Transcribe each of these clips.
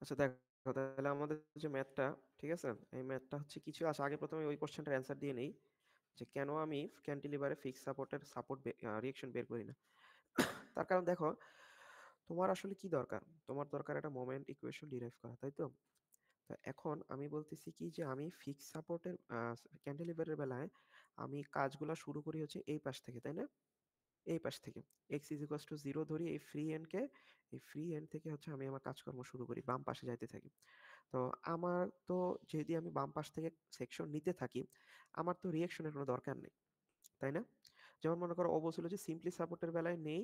আচ্ছা দেখো, তাহলে আমাদের যে ম্যাথটা, ঠিক আছে, এই ম্যাথটা হচ্ছে কিছু আছে। আগে প্রথমে ওই কোশ্চেনটার অ্যান্সার দিয়ে নেই যে কেন আমি ক্যান্টিলিভারে ফিক্স সাপোর্টের রিয়েকশন বের করি না। তার কারণ দেখো, তোমার আসলে কি দরকার? তোমার দরকার একটা মোমেন্ট ইকুয়েশন ডিরাইভ করা, তাই তো? তো এখন আমি বলতেছি কি যে আমি ফিক্স সাপোর্টের ক্যান্টিলিভারের বেলায় আমি কাজগুলা শুরু করি হচ্ছে এই পাশ থেকে, তাই না? এই পাশ থেকে x is equals two zero ধরি এই ফ্রি এন্ডকে। এই ফ্রি এন্ড থেকে হচ্ছে আমি আমার কাজকর্ম শুরু করি, বাম পাশে যাইতে থাকি। তো আমার তো যদি আমি বাম পাশ থেকে সেকশন নিতে থাকি, আমার তো রিয়েকশনের কোনো দরকার নেই, তাই না? যেমন মনে করো ও বলছিল যে সিম্পলি সাপোর্টের বেলায় নেই,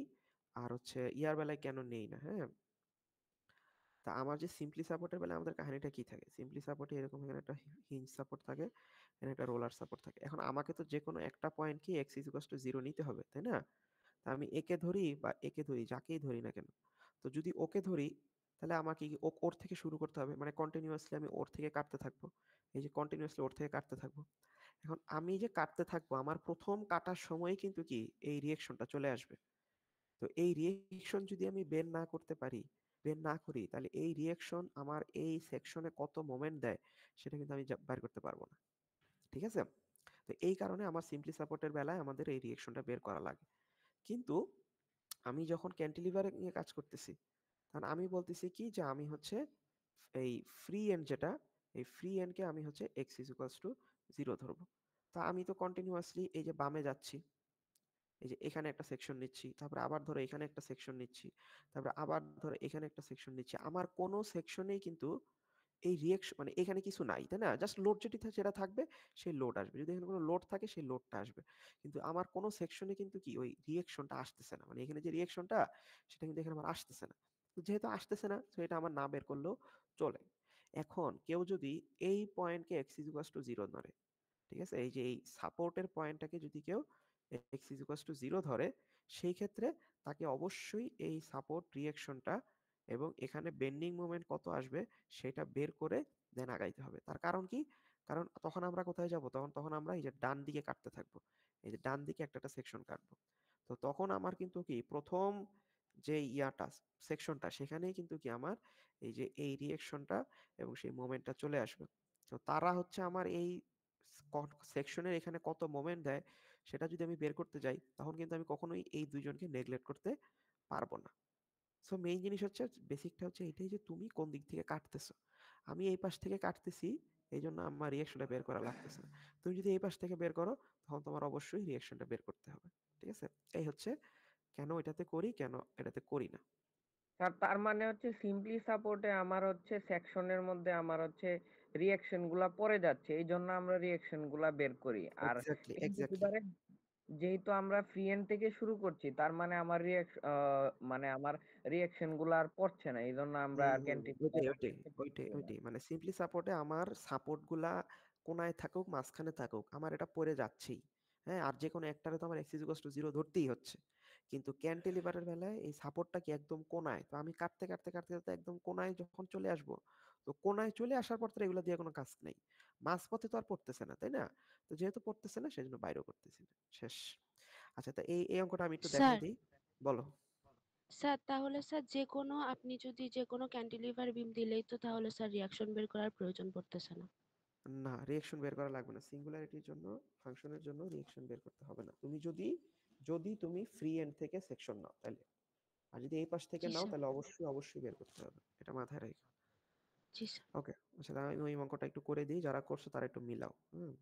আর হচ্ছে ইয়ার বেলায় কেন নেই না। হ্যাঁ, তা আমার যে সিম্পলি সাপোর্টের বেলায় আমাদের কাহিনীটা কি থাকে? সিম্পলি সাপোর্টে এরকম এখানে একটা হিঞ্জ সাপোর্ট থাকে, এখানে একটা রোলার সাপোর্ট থাকে। এখন আমাকে তো যে কোনো একটা পয়েন্ট কি x is equals two zero নিতে হবে, তাই না? তা আমি একে ধরি বা একে ধরি, যাকেই ধরি না কেন, তো যদি ওকে ধরি তাহলে আমাকে কি ওর থেকে শুরু করতে হবে, মানে কন্টিনিউয়াসলি আমি ওর থেকে কাটতে থাকবো। এই যে কন্টিনিউয়াসলি ওর থেকে কাটতে থাকবো। এখন আমি যে কাটতে থাকবো, আমার প্রথম কাটার সময় কিন্তু কি এই রিয়েকশনটা চলে আসবে। তো এই রিয়েকশন যদি আমি বের না করতে পারি, বের না করি, তাহলে এই রিয়েকশন আমার এই সেকশনে কত মোমেন্ট দেয় সেটা কিন্তু আমি বের করতে পারবো না। ঠিক আছে? তো এই কারণে আমার সিম্পলি সাপোর্টের বেলায় আমাদের এই রিয়েকশনটা বের করা লাগে। কিন্তু আমি যখন ক্যান্টিলিভার নিয়ে কাজ করতেছি, তখন আমি বলতেছি কি যে আমি হচ্ছে এই ফ্রি এন্ড যেটা, এই ফ্রি এন্ডকে আমি হচ্ছে x is equals two zero ধরবো। তা আমি তো কন্টিনিউয়াসলি এই যে বামে যাচ্ছি, এই যে এখানে একটা সেকশন নিচ্ছি, তারপরে আবার ধরো এখানে একটা সেকশন নিচ্ছি, তারপরে আবার ধরো এখানে একটা সেকশন নিচ্ছি। আমার কোনো সেকশনেই কিন্তু এই রিয়েকশন মানে এখানে কিছু নাই, তাই না? জাস্ট লোড যেটা থাকবে সেই লোড আসবে। যদি এখানে কোনো লোড থাকে সেই লোডটা আসবে। কিন্তু আমার কোনো সেকশনে কিন্তু কি ওই রিয়েকশনটা আসতেছে না। মানে এখানে যে রিয়েকশনটা সেটা কিন্তু এখানে আমার আসতেছে না। তো যেহেতু আসতেছে না, সো এটা আমার না বের করলেও চলে। এখন কেউ যদি এই পয়েন্টকে x ইজ ইকুয়ালস টু 0 ধরে, ঠিক আছে? এই যে এই সাপোর্টের পয়েন্টটাকে যদি কেউ x ইজ ইকুয়ালস টু 0 ধরে, সেই ক্ষেত্রে তাকে অবশ্যই এই সাপোর্ট রিঅ্যাকশনটা এবং এখানে বেন্ডিং মোমেন্ট কত আসবে সেটা বের করে দেন আগাইতে হবে। তার কারণ কি? কারণ তখন আমরা কোথায় যাব? তখন আমরা এই যে ডান দিকে কাটতে থাকবো। এই যে ডান দিকে একটা সেকশন কাটবো। তো তখন আমার কিন্তু কি প্রথম যে সেকশনটা সেখানেই কিন্তু কি আমার এই যে এই রিঅ্যাকশনটা এবং সেই মোমেন্টটা চলে আসবে। তো তারা হচ্ছে আমার এই সেকশনের এখানে কত মোমেন্ট দেয় সেটা যদি আমি বের করতে যাই, তখন কিন্তু আমি কখনোই এই দুইজনকে নেগলেক্ট করতে পারবো না। সো মেইন জিনিস হচ্ছে, বেসিকটা হচ্ছে এটাই যে তুমি কোন দিক থেকে কাটতেছো। আমি এই পাশ থেকে কাটতেছি, এই জন্য আমার রিয়াকশনটা বের করা লাগতেছে না। তুমি যদি এই পাশ থেকে বের করো, তখন তোমার অবশ্যই রিয়াকশনটা বের করতে হবে। ঠিক আছে? এই হচ্ছে কেন এটাতে করি, কেন এটাতে করি না। স্যার তার মানে হচ্ছে সিম্পলি সাপোর্টে আমার হচ্ছে সেকশনের মধ্যে আমার হচ্ছে রিঅ্যাকশন গুলা পড়ে যাচ্ছে, এই জন্য আমরা রিঅ্যাকশন গুলা বের করি। আর এক্স্যাক্টলি, এক্স্যাক্টলি। ক্যান্টিলিভারে যেহেতু আমরা ফ্রি এন্ড থেকে শুরু করছি, তার মানে আমার মানে আমার রিঅ্যাকশন গুলা আর পড়ছে না, এই জন্য আমরা হুম, আর হুম। ওইটাই, ক্যান্টিলিভারে ওইটাই, ওইটাই, ওইটাই। মানে সিম্পলি সাপোর্টে আমার সাপোর্ট গুলা কোনায় থাকুক, মাঝখানে থাকুক, আমার এটা পড়ে যাচ্ছেই। হ্যাঁ, আর যে কোনো একটারে তো আমার এক্স ইজ ইকুয়ালস টু 0 ধরতেই হচ্ছে। কিন্তু ক্যান্টিলিভারের বেলায় এই সাপোর্টটা কি একদম কোনায়। তো আমি কাটতে, কাটতে, কাটতে, কাটতে একদম কোনায় যখন চলে আসবো, তো কোনায় চলে আসার পর তো এগুলো দিয়ে কোনো কাজ নেই। মাঝপথে তো আর পড়তেছে না, তাই না? তো যেহেতু পড়তেছে না সেজন্য বাইরেও করতেছি না। শেষ। আচ্ছা, তা এই অঙ্কটা আমি একটু দেখাই স্যার দিই। বলো। স্যার তাহলে স্যার আপনি যদি যে কোনো ক্যান্টিলিভার বিম দিলেই তো তাহলে স্যার রিয়াকশন বের করার প্রয়োজন পড়তেছে না। না, রিঅ্যাকশন বের করা লাগবে না। সিঙ্গুলারিটির জন্য, ফাংশনের জন্য রিঅ্যাকশন বের করতে হবে না। তুমি যদি তুমি ফ্রি এন্ড থেকে সেকশন নাও তাহলে। আর যদি এই পাশ থেকে জি নাও স্যার। তাহলে অবশ্যই, অবশ্যই বের করতে হবে। এটা মাথায় রেখো। জি স্যার। ওকে। আচ্ছা, তাহলে আমি ওই অঙ্কটা একটু করে দিই। যারা করছো তারা একটু মিলাও। হুম।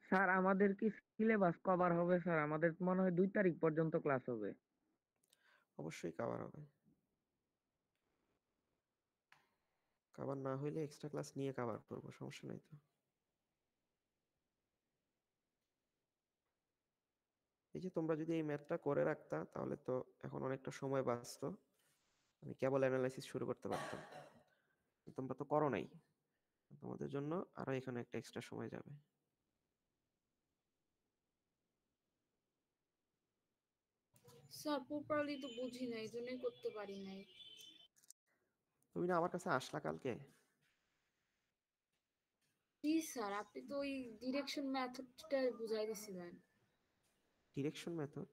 স্যার আমাদের কি সিলেবাস কভার হবে? স্যার আমাদের মনে হয় 2 তারিখ পর্যন্ত ক্লাস হবে। অবশ্যই কভার হবে। কভার না হইলে এক্সট্রা ক্লাস নিয়ে কভার করবো, সমস্যা নাই তো। এই যে তোমরা যদি এই ম্যাথটা করে রাখতা তাহলে তো এখন অনেকটা সময় বাঁচতো। আমি কেবল অ্যানালাইসিস শুরু করতে পারতাম। তোমরা তো করো নাই। তোমাদের জন্য আরো এখানে একটা এক্সট্রা সময় যাবে। স্যার প্রপারলি তো বুঝি নাই, এই জন্যই করতে পারি নাই। তুমি না আমার কাছে আসলা কালকে? জি স্যার, আপনি তো ওই ডিরেকশন মেথডটা বুঝাই দিছিলেন। ডিরেকশন মেথড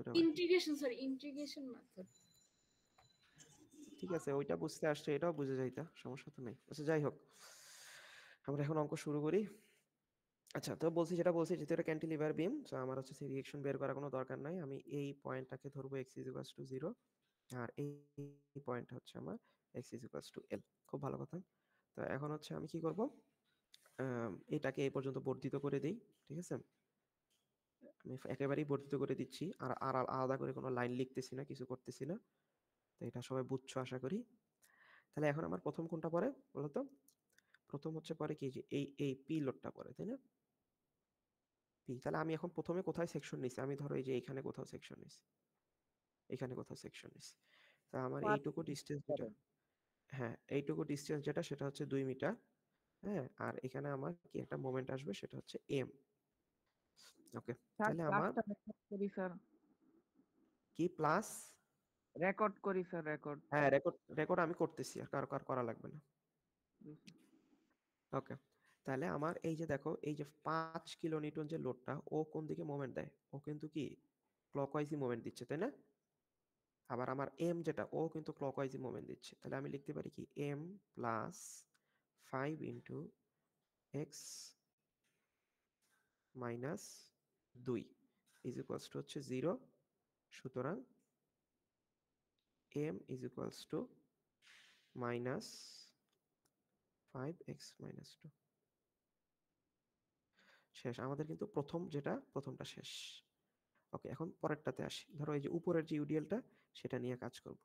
আবার কি? Integration, sorry, integration method. ঠিক আছে, ওইটা বুঝতে আসছে, এটাও বুঝে যাইতা, সমস্যা তো নেই। আচ্ছা যাই হোক, আমরা এখন অঙ্ক শুরু করি। আচ্ছা, তো বলছি যেটা বলছি, যেহেতু এটা ক্যান্টিলিভার বিম, সো আমার হচ্ছে সেই রিয়েকশন বের করার কোনো দরকার নাই। আমি এই পয়েন্টটাকে ধরবো x = 0, আর এই পয়েন্টটা হচ্ছে আমার x = l। খুব ভালো কথা। তো এখন হচ্ছে আমি কি করব, এটাকে এই পর্যন্ত বর্ধিত করে দিই। ঠিক আছে, আমি একেবারেই বর্ধিত করে দিচ্ছি, আর আর আলাদা করে কোনো লাইন লিখতেছি না, কিছু করতেছি না। তো এটা সবাই বুঝছো আশা করি। তাহলে এখন আমার প্রথম কোনটা পড়ে বলতো? প্রথম হচ্ছে পরে কি, যে এই পি লোডটা পড়ে, তাই না? পি। তাহলে আমি এখন প্রথমে কোথায় সেকশন নিছি? আমি ধরো এই যে এইখানে কোথাও সেকশন নিছি, এখানে কোথাও সেকশন নিছি। তা আমার 5 এইটুকু ডিসটেন্স যেটা, হ্যাঁ এইটুকু ডিসটেন্স যেটা, সেটা হচ্ছে 2 মিটার। হ্যাঁ, আর এখানে আমার কি একটা মোমেন্ট আসবে, সেটা হচ্ছে এম। ওকে, স্যার তাহলে আমার ক্লাসটা রেকর্ড করি স্যার, কি প্লাস, রেকর্ড করি স্যার, রেকর্ড। হ্যাঁ রেকর্ড রেকর্ড আমি করতেছি, আর কার করা লাগবে না। ওকে, তাহলে আমার এই যে দেখো, এই যে 5 কিলো নিউটন যে লোডটা, ও কোন দিকে মোমেন্ট দেয়? ও কিন্তু কি ক্লকওয়াইজই মোমেন্ট দিচ্ছে, তাই না? আবার আমার এম যেটা, ও কিন্তু ক্লকওয়াইজই মোমেন্ট দিচ্ছে। তাহলে আমি লিখতে পারি কি, M plus 5 into X minus 2 is equals to হচ্ছে 0। সুতরাং M is equals to minus 5x - 2। শেষ আমাদের কিন্তু প্রথম যেটা, প্রথমটা শেষ। ওকে, এখন পরেরটাতে আসি। ধরো এই যে উপরের যে ইউডিএলটা, সেটা নিয়ে কাজ করব।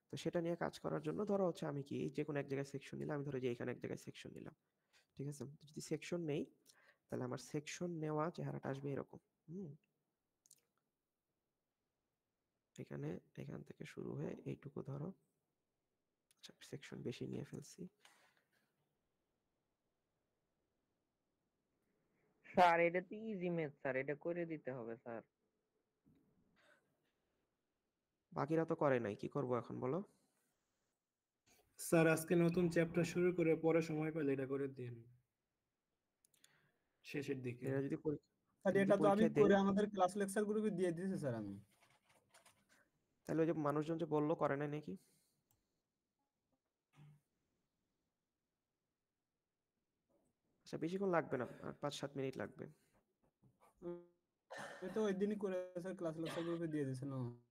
তো সেটা নিয়ে কাজ করার জন্য ধরো হচ্ছে আমি কি, যে কোনো এক জায়গায় সেকশন নিলাম। আমি ধরো যে এখানে এক জায়গায় সেকশন নিলাম, ঠিক আছে? তো যদি সেকশন নেই, তাহলে আমার সেকশন নেওয়া চেহারাটা আসবে এরকম। এখানে, এখান থেকে শুরু হয়ে এইটুকু ধরো। আচ্ছা, সেকশন বেশি নিয়ে ফেলছি। স্যার এটা তো ইজি ম্যাথ স্যার, এটা করে দিতে হবে স্যার। বাকিরা তো করে নাই, কি করব এখন বলো? স্যার আজকে নতুন চ্যাপ্টার শুরু করে পরে সময় পেলে এটা করে দিন শেষের দিকে। এরা যদি স্যার যদি এটা তো আমি পরীক্ষায় দেই, করে আমাদের ক্লাস লেকচার গ্রুপে দিয়ে দিয়েছি স্যার আমি। তাহলে ওই যে মানুষজন যে বললো করে নাই নাকি? আচ্ছা, বেশিক্ষণ লাগবে না, আর 5-7 মিনিট লাগবে। আমি তো ওই দিনই করে স্যার ক্লাস লেকচার গ্রুপে দিয়ে দিয়েছেন আমাদের।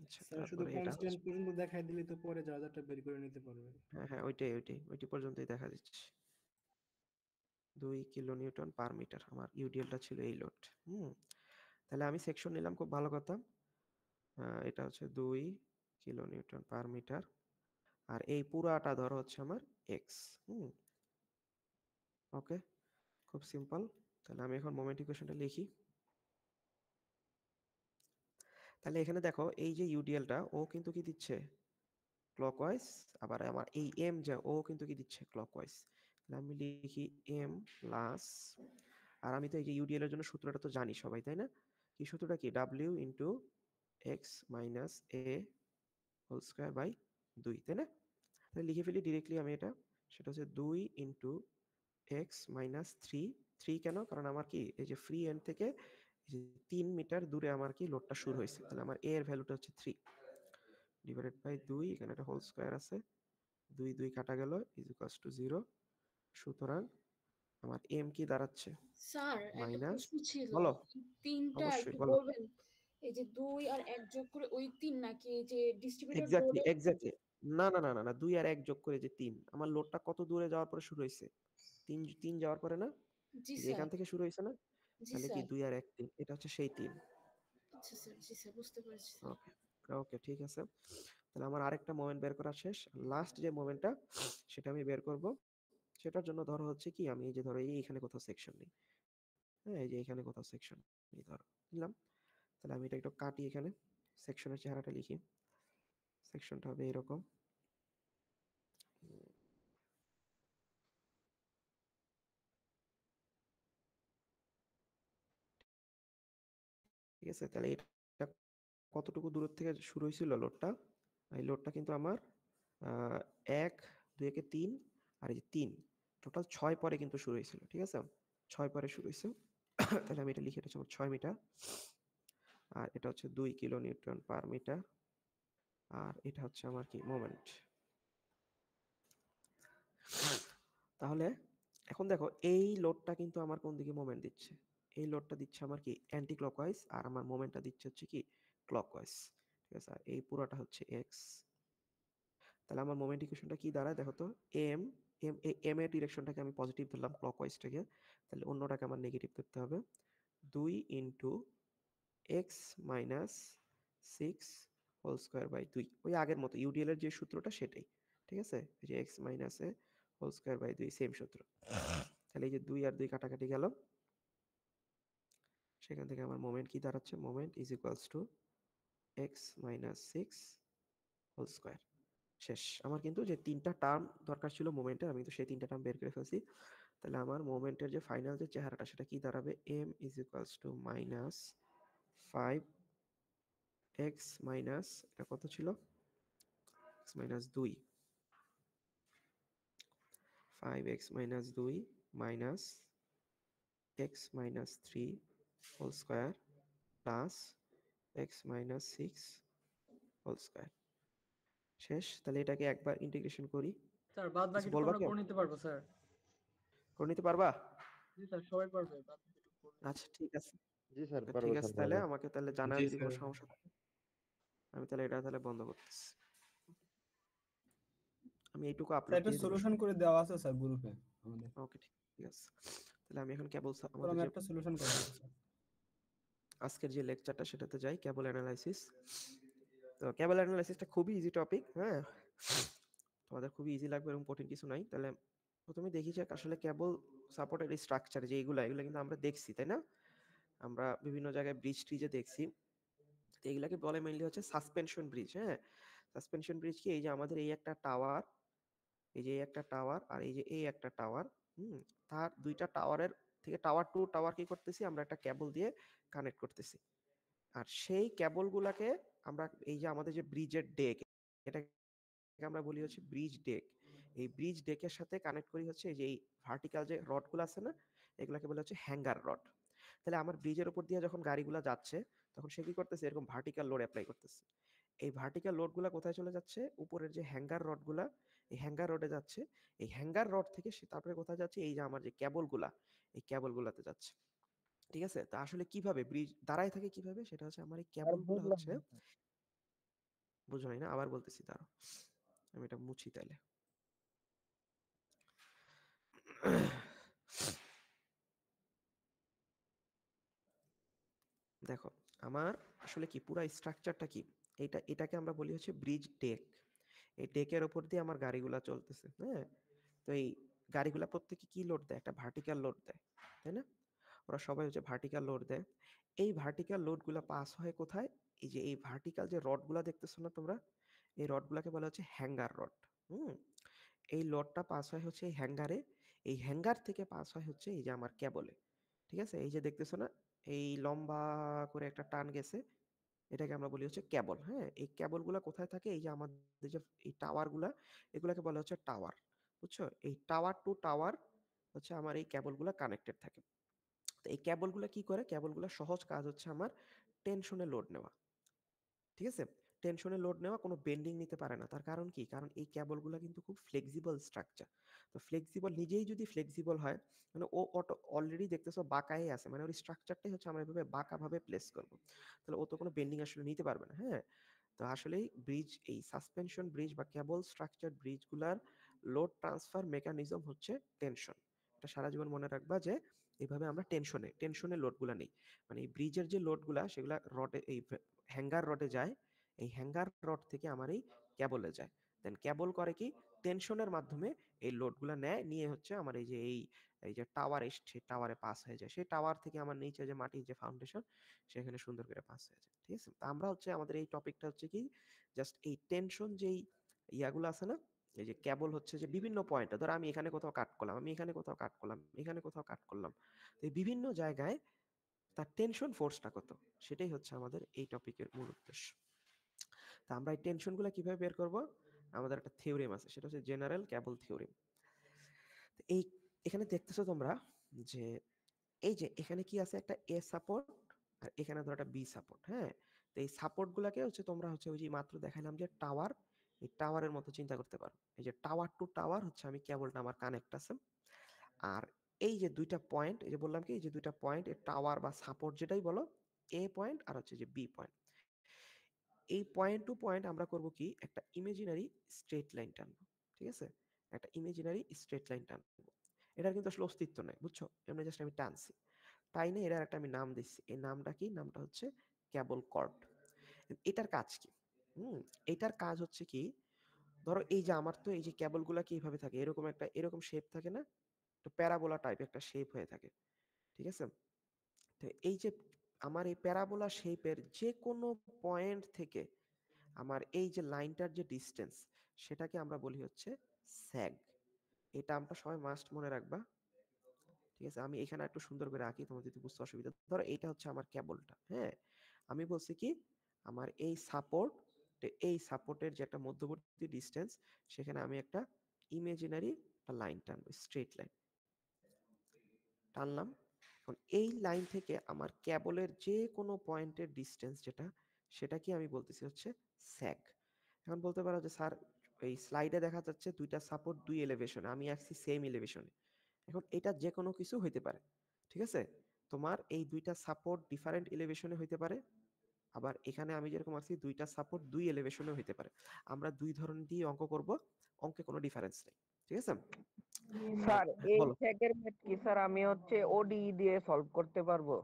আচ্ছা, স্যার শুধু তারপরে এটা কনস্ট্যান্ট হচ্ছে, পর্যন্ত দেখাই দিলে তো পরে যা যাটা বের করে নিতে পারবে। হ্যাঁ হ্যাঁ, ওইটি পর্যন্তই দেখা দিচ্ছে। 2 কিলো নিউটন পার মিটার আমার ইউডিএলটা ছিল, এই লোড। তাহলে আমি সেকশন নিলাম, খুব ভালো কথা। এটা হচ্ছে 2 কিলো নিউটন পার মিটার, আর এই পুরাটা ধরো হচ্ছে আমার এক্স। ওকে, খুব সিম্পল। তাহলে আমি এখন মোমেন্ট ইকুয়েশনটা লিখি। তাহলে এখানে দেখো, এই যে ইউডিএলটা, ও কিন্তু কি দিচ্ছে ক্লকওয়াইজ, আবার আমার এই এম যে, ও কিন্তু কি দিচ্ছে ক্লকওয়াইজ। তাহলে আমি লিখি এম প্লাস, আর আমি তো এই যে ইউডিএল এর জন্য সূত্রটা তো জানি সবাই, তাই না? কি সূত্রটা কি, W into X minus A whole square by 2, তাই না? তাহলে লিখে ফেলি ডিরেক্টলি আমি এটা। সেটা হচ্ছে 2 ইন্টু এক্স মাইনাস 3। কেন? কারণ আমার কি, এই যে ফ্রি এন্ড থেকে এই যে 3 মিটার দূরে আমার কি লোডটা শুরু হয়েছে। তাহলে আমার এ এর ভ্যালুটা হচ্ছে 3 ডিভাইডেড বাই 2, এখানে একটা হোল স্কোয়ার আছে, 2 2 কাটা গেল, ইজ ইকুয়ালস টু 0। সুতরাং আমার এম কি দাঁড়াচ্ছে, স্যার একটা মাইনাস, প্রশ্ন ছিল, বলো, তিনটা অবশ্যই একটু বলো। বলবেন? এই যে 2 আর 1 যোগ করে ওই 3 নাকি এই যে ডিস্ট্রিবিউটেড এক্স্যাক্টলি, লোডে? এক্স্যাক্টলি। না না না না না, 2 আর 1 যোগ করে যে 3, আমার লোডটা কত দূরে যাওয়ার পরে শুরু হয়েছে? 3 যাওয়ার পরে না, জি এই যে স্যার। এখান থেকে শুরু হয়েছে না? জি তাহলে কি স্যার। 2 আর 1 3, এটা হচ্ছে সেই 3। আচ্ছা স্যার, জি স্যার, বুঝতে পেরেছি স্যার। ওকে, ওকে, ঠিক আছে। তাহলে আমার আরেকটা মোমেন্ট বের করা শেষ। লাস্ট যে মোমেন্টটা, সেটা আমি বের করব। সেটার জন্য ধরো হচ্ছে কি, আমি এই যে ধরো এইখানে কোথাও সেকশন নিই। হ্যাঁ, এই যে এখানে কোথাও সেকশন নিই, ধরো নিলাম। তাহলে আমি এটা একটু কাটি, এখানে সেকশনের চেহারাটা লিখি। সেকশনটা হবে এরকম। ঠিক আছে, তাহলে এটা কতটুকু দূর থেকে শুরু হয়েছিল লোডটা? এই লোডটা কিন্তু আমার 1 2 একে 3, আর এই যে 3, টোটাল 6 পরে কিন্তু শুরু হয়েছিল, ঠিক আছে? 6 পরে শুরু হয়েছে। তাহলে আমি এটা লিখে, এটা হচ্ছে আমার 6 মিটার, আর এটা হচ্ছে 2 কিলো নিউটন পার মিটার, আর এটা হচ্ছে আমার কি মোমেন্ট। তাহলে এখন দেখো এই লোডটা কিন্তু আমার কোন দিকে মোমেন্ট দিচ্ছে, এই লোডটা দিচ্ছে আমার কি অ্যান্টি ক্লকওয়াইজ, আর আমার মোমেন্টটা দিচ্ছে হচ্ছে কি ক্লকওয়াইজ, ঠিক আছে? আর এই পুরোটা হচ্ছে এক্স। তাহলে আমার মোমেন্ট ইকুয়েশনটা কি দাঁড়ায় দেখো তো, এম এম এম এর ডিরেকশনটাকে আমি পজিটিভ ধরলাম, ক্লকওয়াইজটাকে, তাহলে অন্যটাকে আমার নেগেটিভ ধরতে হবে। 2 into X minus 6 whole square by 2, ওই আগের মতো ইউডিএল এর যে সূত্রটা সেটাই, ঠিক আছে? এই যে X minus A whole square by 2 same সূত্র। তাহলে এই যে 2 আর 2 কাটাকাটি গেল, সেখান থেকে আমার মোমেন্ট কি দাঁড়াচ্ছে, moment is equals to X minus 6 whole square. শেষ। আমার কিন্তু যে 3টা টার্ম দরকার ছিল মোমেন্টের, আমি তো সেই 3টা টার্ম বের করে ফেলছি। তাহলে আমার মোমেন্টের যে ফাইনাল যে চেহারাটা সেটা কি দাঁড়াবে, M is equals to minus 5 X minus, এটা কত ছিল, X minus 2, 5x minus 2 minus X minus 3 whole square plus X minus 6 whole square. শেষ। তাহলে এটাকে একবার ইন্টিগ্রেশন করি। স্যার বাদ কিছু বাকি বলবা আমরা কি, করে নিতে পারবো স্যার। করে নিতে পারবা? জি স্যার, সবাই পারবে, বাদ বাকি একটু করে নিতে আচ্ছা পারবো। ঠিক আছে, জি স্যার, ঠিক পারবো আছে, স্যার, তাহলে পারবো। আমাকে তাহলে জানাও জি যদি কোনো স্যার। সমস্যা থাকে। আমি তাহলে এটা তাহলে বন্ধ করতেছি, আমি এইটুকু স্যার আপলোড একটা দিয়ে দেবো। সলিউশন করে দেওয়া আছে স্যার গ্রুপে আমাদের। ওকে ঠিক আছে, তাহলে আমি এখন কেবল স্যার আমাদের আমি যে একটা সলিউশন করে দেবো স্যার। আজকের যে লেকচারটা সেটাতে যাই, কেবল অ্যানালাইসিস। তো কেবল অ্যানালাইসিসটা খুবই ইজি টপিক, হ্যাঁ, তোমাদের খুবই ইজি লাগবে, এরকম কঠিন কিছু নাই। তাহলে প্রথমে দেখি যে আসলে কেবল সাপোর্টের স্ট্রাকচার যে এগুলো কিন্তু আমরা দেখছি, তাই না? আমরা বিভিন্ন জায়গায় ব্রিজ ট্রিজে দেখছি। তো এগুলাকে বলে মেইনলি হচ্ছে সাসপেনশন ব্রিজ। হ্যাঁ, সাসপেনশন ব্রিজ কি, এই যে আমাদের এই একটা টাওয়ার, এই যে একটা টাওয়ার, আর এই যে এই একটা টাওয়ার, তার দুইটা টাওয়ারের থেকে টাওয়ার টু টাওয়ার কি করতেছি, আমরা একটা কেবল দিয়ে কানেক্ট করতেছি। আর সেই কেবলগুলাকে আমরা এই যে আমাদের যে ব্রিজের ডেক, এটাকে আমরা বলি হচ্ছে ব্রিজ ডেক। এই ব্রিজ ডেকের সাথে কানেক্ট করি হচ্ছে এই যে এই ভার্টিক্যাল যে রডগুলো আছে না, এগুলাকে বলে হচ্ছে হ্যাঙ্গার রড। তাহলে আমার ব্রিজের উপর দিয়ে যখন গাড়িগুলো যাচ্ছে, তখন সে কি করতেছে, এরকম ভার্টিক্যাল লোড অ্যাপ্লাই করতেছে। এই ভার্টিক্যাল লোডগুলা কোথায় চলে যাচ্ছে, উপরের যে হ্যাঙ্গার রডগুলা, এই হ্যাঙ্গার রডে যাচ্ছে। এই হ্যাঙ্গার রড থেকে সে তারপরে কোথায় যাচ্ছে, এই যে আমার যে কেবলগুলা, এই কেবলগুলাতে যাচ্ছে। ঠিক আছে? তো আসলে কিভাবে ব্রিজ দাঁড়ায় থাকে, কিভাবে, সেটা হচ্ছে আমার এই আর কেবলগুলো বুঝলাম হচ্ছে, না স্যার। বুঝো নাই না, আবার বলতেছি, দাঁড়াও আমি এটা মুছি তাইলে। দেখো আমার আসলে কি পুরো স্ট্রাকচারটা কি, এটাকে আমরা বলি হচ্ছে ব্রিজ ডেক। এই ডেকের ওপর দিয়ে আমার গাড়িগুলা চলতেছে, হ্যাঁ। তো এই গাড়িগুলা প্রত্যেকে কি লোড দেয়, একটা ভার্টিক্যাল লোড দেয়, তাই না? ওরা সবাই হচ্ছে ভার্টিক্যাল লোড দেয়। এই ভার্টিক্যাল লোডগুলা পাস হয় কোথায়, এই যে এই ভার্টিক্যাল যে রডগুলা দেখতেছো না তোমরা, এই রডগুলাকে বলা হচ্ছে হ্যাঙ্গার রড। হুম এই লোডটা পাস হয় হচ্ছে এই হ্যাঙ্গারে, এই হ্যাঙ্গার থেকে পাস হয় হচ্ছে এই যে আমার কেবলে। ঠিক আছে, এই যে দেখতেছো না, এই লম্বা করে একটা টান গেছে, এটাকে আমরা বলি হচ্ছে কেবল। হ্যাঁ, এই কেবলগুলা কোথায় থাকে, এই যে আমাদের যে এই টাওয়ারগুলা, এগুলাকে বলা হচ্ছে টাওয়ার। বুঝছো, এই টাওয়ার টু টাওয়ার হচ্ছে আমার এই কেবলগুলা কানেক্টেড থাকে। তো এই কেবলগুলা কি করে, কেবলগুলা সহজ কাজ হচ্ছে আমার টেনশনে লোড নেওয়া। ঠিক আছে, টেনশনে লোড নেওয়া, কোনো বেন্ডিং নিতে পারে না। তার কারণ কি, কারণ এই কেবলগুলো কিন্তু খুব ফ্লেক্সিবল স্ট্রাকচার। তো ফ্লেক্সিবল, নিজেই যদি ফ্লেক্সিবল হয়, মানে ও অটো অলরেডি দেখতেছো বাঁকাই আছে, মানে ওর স্ট্রাকচারটাই হচ্ছে আমরা এভাবে বাঁকাভাবে প্লেস করবো, তাহলে ও তো কোনো বেন্ডিং আসলে নিতে পারবে না। হ্যাঁ, তো আসলেই ব্রিজ, এই সাসপেনশন ব্রিজ বা কেবল স্ট্রাকচার ব্রিজগুলার লোড ট্রান্সফার মেকানিজম হচ্ছে টেনশন। এটা সারা জীবন মনে রাখবা যে এইভাবে আমরা টেনশনে লোডগুলা নেই। মানে এই ব্রিজের যে লোডগুলা, সেগুলা রডে, এই হ্যাঙ্গার রডে যায়, এই হ্যাঙ্গার রড থেকে আমার এই ক্যাবলে যায়। দেন ক্যাবল করে কি, টেনশনের মাধ্যমে এই লোডগুলো নেয়, নিয়ে হচ্ছে আমার এই যে এই যে টাওয়ার, সেই টাওয়ারে পাস হয়ে যায়, সেই টাওয়ার থেকে আমার নিচে যে মাটির যে ফাউন্ডেশন, সেখানে সুন্দর করে পাস হয়ে যায়। ঠিক আছে, তো আমরা হচ্ছে আমাদের এই টপিকটা হচ্ছে কি, জাস্ট এই টেনশন যেই ইয়াগুলো আছে না, এই যে ক্যাবল হচ্ছে যে বিভিন্ন পয়েন্টে, ধর আমি এখানে কোথাও কাট করলাম, আমি এখানে কোথাও কাট করলাম, এখানে কোথাও কাট করলাম, তো এই বিভিন্ন জায়গায় তার টেনশন ফোর্সটা কত, সেটাই হচ্ছে আমাদের এই টপিকের মূল উদ্দেশ্য। তা আমরা এই টেনশনগুলো কিভাবে বের করব, আমাদের একটা থিওরেম আছে, সেটা হচ্ছে জেনারেল ক্যাবল থিওরেম। তো এখানে দেখতেছো তোমরা যে এই যে এখানে কি আছে, একটা এ সাপোর্ট আর এখানে ধরো একটা বি সাপোর্ট। হ্যাঁ, তো এই সাপোর্ট গুলাকে হচ্ছে তোমরা হচ্ছে ওই যে মাত্র দেখাইলাম যে টাওয়ার, এই টাওয়ারের মতো চিন্তা করতে পারো। এই যে টাওয়ার টু টাওয়ার হচ্ছে আমি কেবলটা আমার কানেক্ট আছে। আর এই যে দুইটা পয়েন্ট, এই যে বললাম কি, এই যে দুইটা পয়েন্ট, এই টাওয়ার বা সাপোর্ট যেটাই বলো, এ পয়েন্ট আর হচ্ছে যে বি পয়েন্ট, এই পয়েন্ট টু পয়েন্ট আমরা করব কি, একটা ইমাজিনারি স্ট্রেট লাইন টানবো। ঠিক আছে, একটা ইমাজিনারি স্ট্রেট লাইন টানবো। এটার কিন্তু আসলে অস্তিত্ব নেই, বুঝছো, এমনি জাস্ট আমি টানছি। তাই না, এটার একটা আমি নাম দিচ্ছি, এই নামটা কি, নামটা হচ্ছে ক্যাবল কর্ড। এটার কাজ কি? এটার কাজ হচ্ছে কি, ধরো এই যে আমার তো এই যে ক্যাবল গুলা কিভাবে থাকে, এরকম একটা এরকম শেপ থাকে না, তো প্যারাবোলা টাইপ একটা শেপ হয়ে থাকে। ঠিক আছে, তো এই যে আমার এই প্যারাবোলা শেপের যে কোনো পয়েন্ট থেকে আমার এই যে লাইনটার যে ডিস্টেন্স, সেটাকে আমরা বলি হচ্ছে স্যাগ। এটা আমরা সবাই মাস্ট মনে রাখবা। ঠিক আছে, আমি এখানে একটু সুন্দর করে আঁকি, তোমার যদি বুঝতে অসুবিধা। ধরো এইটা হচ্ছে আমার কেবলটা। হ্যাঁ, আমি বলছি কি, আমার এই সাপোর্ট, এই সাপোর্টের যে একটা মধ্যবর্তী ডিস্টেন্স, সেখানে আমি একটা ইমাজিনারি একটা লাইন টানবো, স্ট্রেট লাইন টানলাম। এখন এই লাইন থেকে আমার কেবলের যে কোনো পয়েন্টের ডিস্টেন্স যেটা, সেটাকে আমি বলতেছি হচ্ছে স্যাগ। এখন বলতে পারো যে স্যার এই স্লাইডে দেখা যাচ্ছে দুইটা সাপোর্ট দুই এলিভেশনে, আমি আসছি সেম এলিভেশনে। এখন এটা যে কোনো কিছু হইতে পারে। ঠিক আছে, তোমার এই দুইটা সাপোর্ট ডিফারেন্ট এলিভেশনে হইতে পারে, আবার এখানে আমি যেরকম আছি দুইটা সাপোর্ট দুই এলিভেশনে হইতে পারে। আমরা দুই ধরনের দিয়ে অঙ্ক করব, অঙ্কে কোনো ডিফারেন্স নেই। ঠিক আছে, স্যার এই বলো। সেকের ম্যাথ কি স্যার আমি হচ্ছে ওডি দিয়ে সলভ করতে পারবো?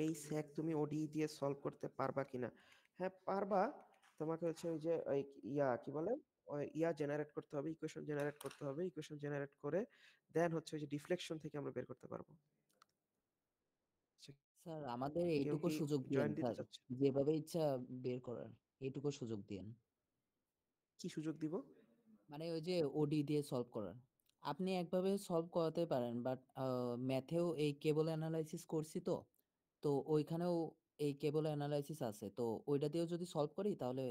এই স্যাক তুমি ওডি দিয়ে সলভ করতে পারবা কিনা? হ্যাঁ পারবা। তোমাকে হচ্ছে ওই যে ওই ইয়া কি বলে, ওই ইয়া জেনারেট করতে হবে, ইকুয়েশন জেনারেট করতে হবে, ইকুয়েশন জেনারেট করে দেন হচ্ছে ওই যে ডিফ্লেকশন থেকে আমরা বের করতে পারবো। আচ্ছা, স্যার আমাদের কেউ এইটুকু কি সুযোগ দিয়েন জয়েন দিতে স্যার, চাচ্ছে? যেভাবে ইচ্ছা বের করার এইটুকু সুযোগ দিয়েন। কি সুযোগ দিব? মানে ওই যে ওডি দিয়ে সলভ করার আপনি একভাবে সলভ করাতে পারেন, বাট ম্যাথেও এই কেবল অ্যানালাইসিস করছি, তো তো ওইখানেও এই কেবল অ্যানালাইসিস আছে, তো ওইটা দিয়েও যদি সলভ করি তাহলে।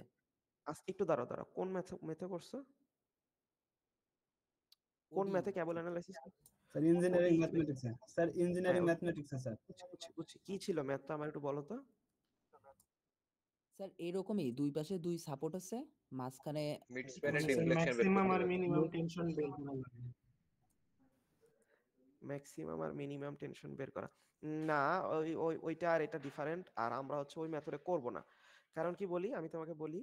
আজকে একটু দাঁড়াও দাঁড়াও, কোন ম্যাথে মেথে করছো? কোন ওডি ম্যাথে cable analysis? Sir engineering OD. Mathematics sir, হ্যাঁ ইঞ্জিনিয়ারিং ম্যাথমেটিক্স স্যার। বুঝছি বুঝছি বুঝছি, কি ছিল ম্যাথটা আমার একটু বলো তো। স্যার এরকমই দুই পাশে দুই সাপোর্ট আছে, মাঝখানে মিড এখানে স্প্যানের স্যার ডিফ্লেকশন বের ম্যাক্সিমাম করতে আর হবে। মিনিমাম টেনশন বের করা লাগে। ম্যাক্সিমাম আর মিনিমাম টেনশন বের করা, না ওইটা আর এটা ডিফারেন্ট, আর আমরা হচ্ছে ওই মেথডে করব না। কারণ কি বলি, আমি তোমাকে বলি,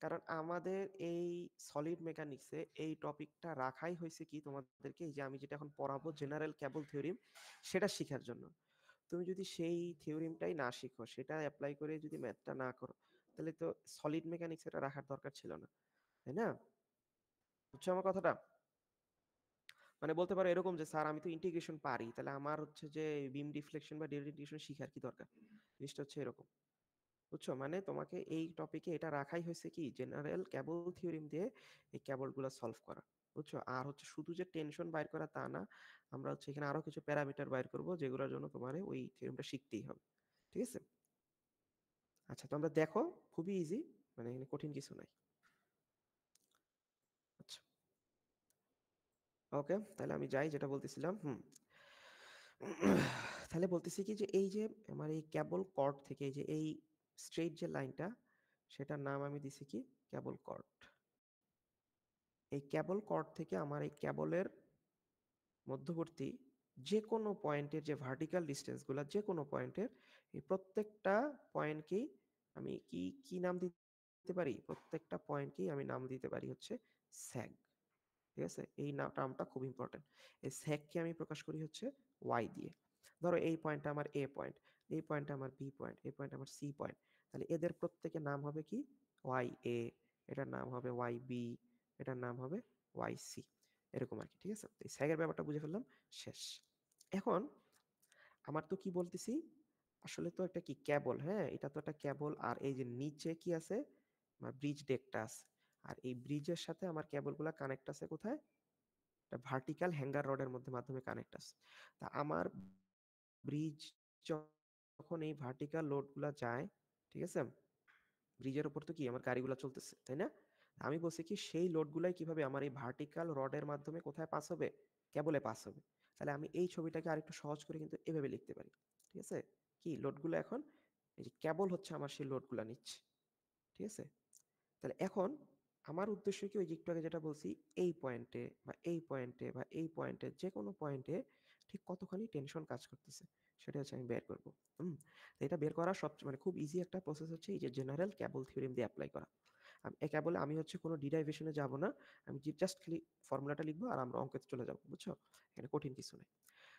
কারণ আমাদের এই সলিড মেকানিক্সে এই টপিকটা রাখাই হয়েছে কি তোমাদেরকে, এই যে আমি যেটা এখন পড়াবো জেনারেল কেবল থিওরিম, সেটা শেখার জন্য। তুমি যদি সেই থিওরিমটাই না শিখো, সেটা অ্যাপ্লাই করে যদি ম্যাথটা না করো, তাহলে তো সলিড মেকানিক্স এটা রাখার দরকার ছিল না, তাই না? বুঝছো আমার কথাটা? মানে বলতে পারো এরকম যে স্যার আমি তো ইন্টিগ্রেশন পারি, তাহলে আমার হচ্ছে যে বিম ডিফ্লেকশন বা ডিরেক্ট ইন্টিগ্রেশন শিখার কি দরকার? জিনিসটা হচ্ছে এরকম, বুঝছো? মানে তোমাকে এই টপিকে এটা রাখাই হয়েছে কি, জেনারেল কেবল থিওরিম দিয়ে এই কেবলগুলো সলভ করা, বুঝছো? আর হচ্ছে শুধু যে টেনশন বাইর করা তা না, আমরা হচ্ছে এখানে আরো কিছু প্যারামিটার বাইর করব, যেগুলোর জন্য তোমার ওই থিওরিমটা শিখতেই হবে। ঠিক আছে, আচ্ছা তোমরা দেখো, খুবই ইজি, মানে এখানে কঠিন কিছু নাই। আচ্ছা ওকে, তাহলে আমি যাই, যেটা বলতেছিলাম। তাহলে বলতেছি কি, যে এই যে আমার এই কেবল কর্ড থেকে এই যে এই স্ট্রেট যে লাইনটা, সেটার নাম আমি দিছি কি, কেবল কর্ড। এই কেবল কর্ড থেকে আমার এই কেবলের মধ্যবর্তী যে কোনো পয়েন্টের যে ভার্টিক্যাল ডিস্টেন্স গুলা, যে কোনো পয়েন্টের, এই প্রত্যেকটা পয়েন্টকেই আমি কি কি নাম দিতে পারি, প্রত্যেকটা পয়েন্টকেই আমি নাম দিতে পারি হচ্ছে স্যাগ। ঠিক আছে, এই টার্মটা খুব ইম্পর্টেন্ট। এই স্যাগকে আমি প্রকাশ করি হচ্ছে ওয়াই দিয়ে। ধরো এই পয়েন্টটা আমার এ পয়েন্ট, এই পয়েন্টটা আমার বি পয়েন্ট, এই পয়েন্ট আমার সি পয়েন্ট, তাহলে এদের প্রত্যেকের নাম হবে কি, ওয়াই এ, এটার নাম হবে ওয়াই বি, এটার নাম হবে ওয়াই সি, এরকম আর কি। ঠিক আছে, এই স্যাগের ব্যাপারটা বুঝে ফেললাম, শেষ। এখন আমার তো কি বলতেছি, আসলে তো একটা কি কেবল, হ্যাঁ এটা তো একটা কেবল, আর এই যে নিচে কি আছে, আমার ব্রিজ ডেকটা আছে, আর এই ব্রিজের সাথে আমার কেবলগুলো কানেক্ট আছে কোথায়, একটা ভার্টিক্যাল হ্যাঙ্গার রডের মধ্যে মাধ্যমে কানেক্ট আছে। তা আমার ব্রিজ যখন এই ভার্টিক্যাল লোডগুলা যায়, ঠিক আছে, ব্রিজের উপর তো কি আমার গাড়িগুলো চলতেছে, তাই না? আমি বলছি কি, সেই লোডগুলাই কিভাবে আমার এই ভার্টিক্যাল রডের মাধ্যমে কোথায় পাস হবে, কেবলে পাস হবে। তাহলে আমি এই ছবিটাকে আরেকটু সহজ করে কিন্তু এভাবে লিখতে পারি। ঠিক আছে? কি লোডগুলো এখন এই যে কেবল হচ্ছে আমার সেই লোডগুলা নিচ্ছে। ঠিক আছে? তাহলে এখন আমার উদ্দেশ্য কি ওই যে একটু আগে যেটা বলছি এই পয়েন্টে বা এই পয়েন্টে বা এই পয়েন্টে যেকোনো পয়েন্টে ঠিক কতখানি টেনশন কাজ করতেছে সেটা হচ্ছে আমি বের করব। তো এটা বের করা সবচেয়ে মানে খুব ইজি একটা প্রসেস হচ্ছে এই যে জেনারেল ক্যাবল থিওরেম দিয়ে অ্যাপ্লাই করা। এই ক্যাবলে আমি হচ্ছে কোনো ডিরাইভেশনে যাব না। আমি জাস্ট খালি ফর্মুলাটা লিখবো আর আমরা অঙ্কে চলে যাব। বুঝছো? এখানে কঠিন কিছু নেই।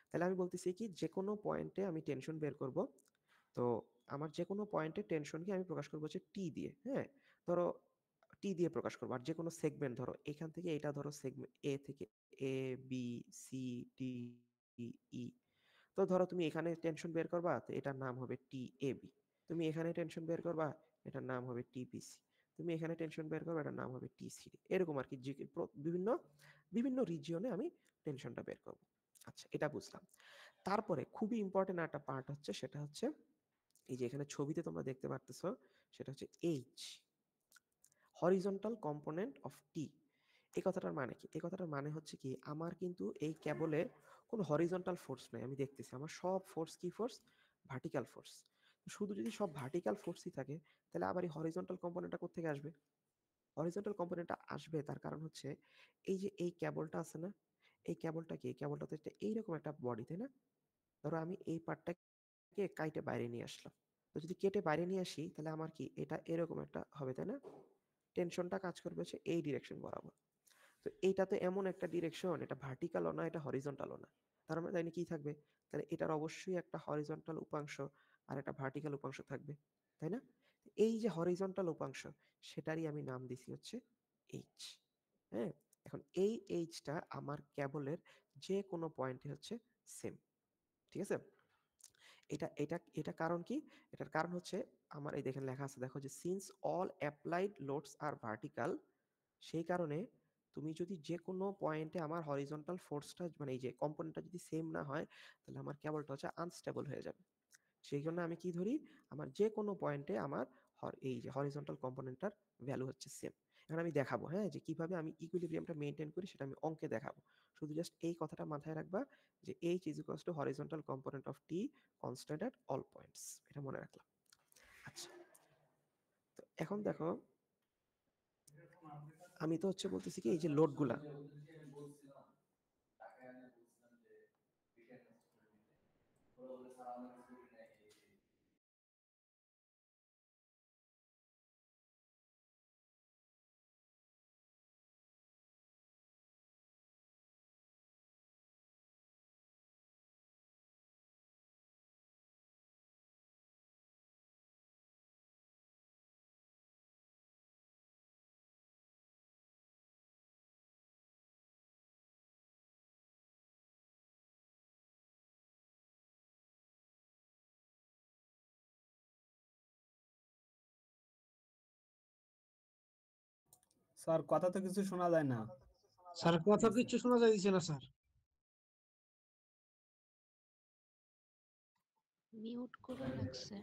তাহলে আমি বলতেছি কি যেকোনো পয়েন্টে আমি টেনশন বের করব। তো আমার যেকোনো পয়েন্টে টেনশনকে আমি প্রকাশ করবো হচ্ছে টি দিয়ে। হ্যাঁ? ধরো টি দিয়ে প্রকাশ করবো। আর যেকোনো সেগমেন্ট ধরো এখান থেকে এটা ধরো সেগমেন্ট এ থেকে A B C D E. তো ধরো তুমি এখানে টেনশন বের করবা তো এটার নাম হবে টি এ বি। তুমি এখানে টেনশন বের করবা এটার নাম হবে টি বি সি। তুমি এখানে টেনশন বের করবা এটার নাম হবে টি সি ডি। এরকম আর কি বিভিন্ন বিভিন্ন রিজিয়নে আমি টেনশনটা বের করব। আচ্ছা এটা বুঝলাম। তারপরে খুবই ইম্পর্টেন্ট একটা পার্ট হচ্ছে সেটা হচ্ছে এই যে এখানে ছবিতে তোমরা দেখতে পারতেছো সেটা হচ্ছে এইচ, হরিজন্টাল কম্পোনেন্ট অফ টি। এই কথাটার মানে কি? এই কথাটার মানে হচ্ছে কি আমার কিন্তু এই কেবলে কোনো হরিজন্টাল ফোর্স নাই। আমি দেখতেছি আমার সব ফোর্স কি ফোর্স? Vertical force. শুধু যদি সব ভার্টিক্যাল ফোর্সই থাকে তাহলে আবার এই হরিজন্টাল কম্পোনেন্টটা কোত্থেকে আসবে? হরিজন্টাল কম্পোনেন্টটা আসবে তার কারণ হচ্ছে এই যে এই কেবলটা আছে না? এই কেবলটা কি? এই কেবলটা তো এইরকম একটা বডি, তাই না? ধরো আমি এই পার্টটাকে কাইটে বাইরে নিয়ে আসলাম। তো যদি কেটে বাইরে নিয়ে আসি তাহলে আমার কি এটা এরকম একটা হবে, তাই না? টেনশনটা কাজ করবে হচ্ছে এই ডিরেকশন বরাবর। তো এইটা তো এমন একটা ডিরেকশন, এটা ভার্টিক্যালও না এটা হরিজন্টালও না। তার মানে তাইলে কি থাকবে? তাহলে এটার অবশ্যই একটা হরিজন্টাল উপাংশ আর একটা ভার্টিক্যাল উপাংশ থাকবে, তাই না? এই যে হরিজন্টাল উপাংশ সেটারই আমি নাম দিছি হচ্ছে এইচ। হ্যাঁ, এখন এই এইচটা আমার কেবলের যে কোনো পয়েন্টে হচ্ছে সেম। ঠিক আছে? এটা এটা এটা কারণ কি? এটার কারণ হচ্ছে আমার এই দেখেন লেখা আছে দেখো যে সিন্স অল অ্যাপ্লাইড লোডস আর ভার্টিক্যাল, সেই কারণে তুমি যদি যে কোনো পয়েন্টে আমার হরিজন্টাল ফোর্সটা মানে এই যে কম্পোনেন্টটা যদি সেম না হয় তাহলে আমার কেবলটা হচ্ছে আনস্টেবল হয়ে যাবে। সেই জন্য আমি কি ধরি আমার যে কোনো পয়েন্টে আমার এই যে হরিজন্টাল কম্পোনেন্টটার ভ্যালু হচ্ছে সেম। এখন আমি দেখাবো হ্যাঁ যে কিভাবে আমি ইকুইলিব্রিয়ামটা মেনটেন করি সেটা আমি অঙ্কে দেখাবো। শুধু জাস্ট এই কথাটা মাথায় রাখবা যে H is equals two horizontal component of T constant at all points. এটা মনে রাখলাম। আচ্ছা, তো এখন দেখো আমি তো হচ্ছে বলতেছি কি এই যে লোডগুলা স্যার কথা তো কিছু শোনা যায় না। স্যার কথা কিচ্ছু শোনা যাইছে না স্যার। মিউট করে রাখছে।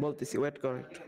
বলতেছি ওয়েট করো একটু।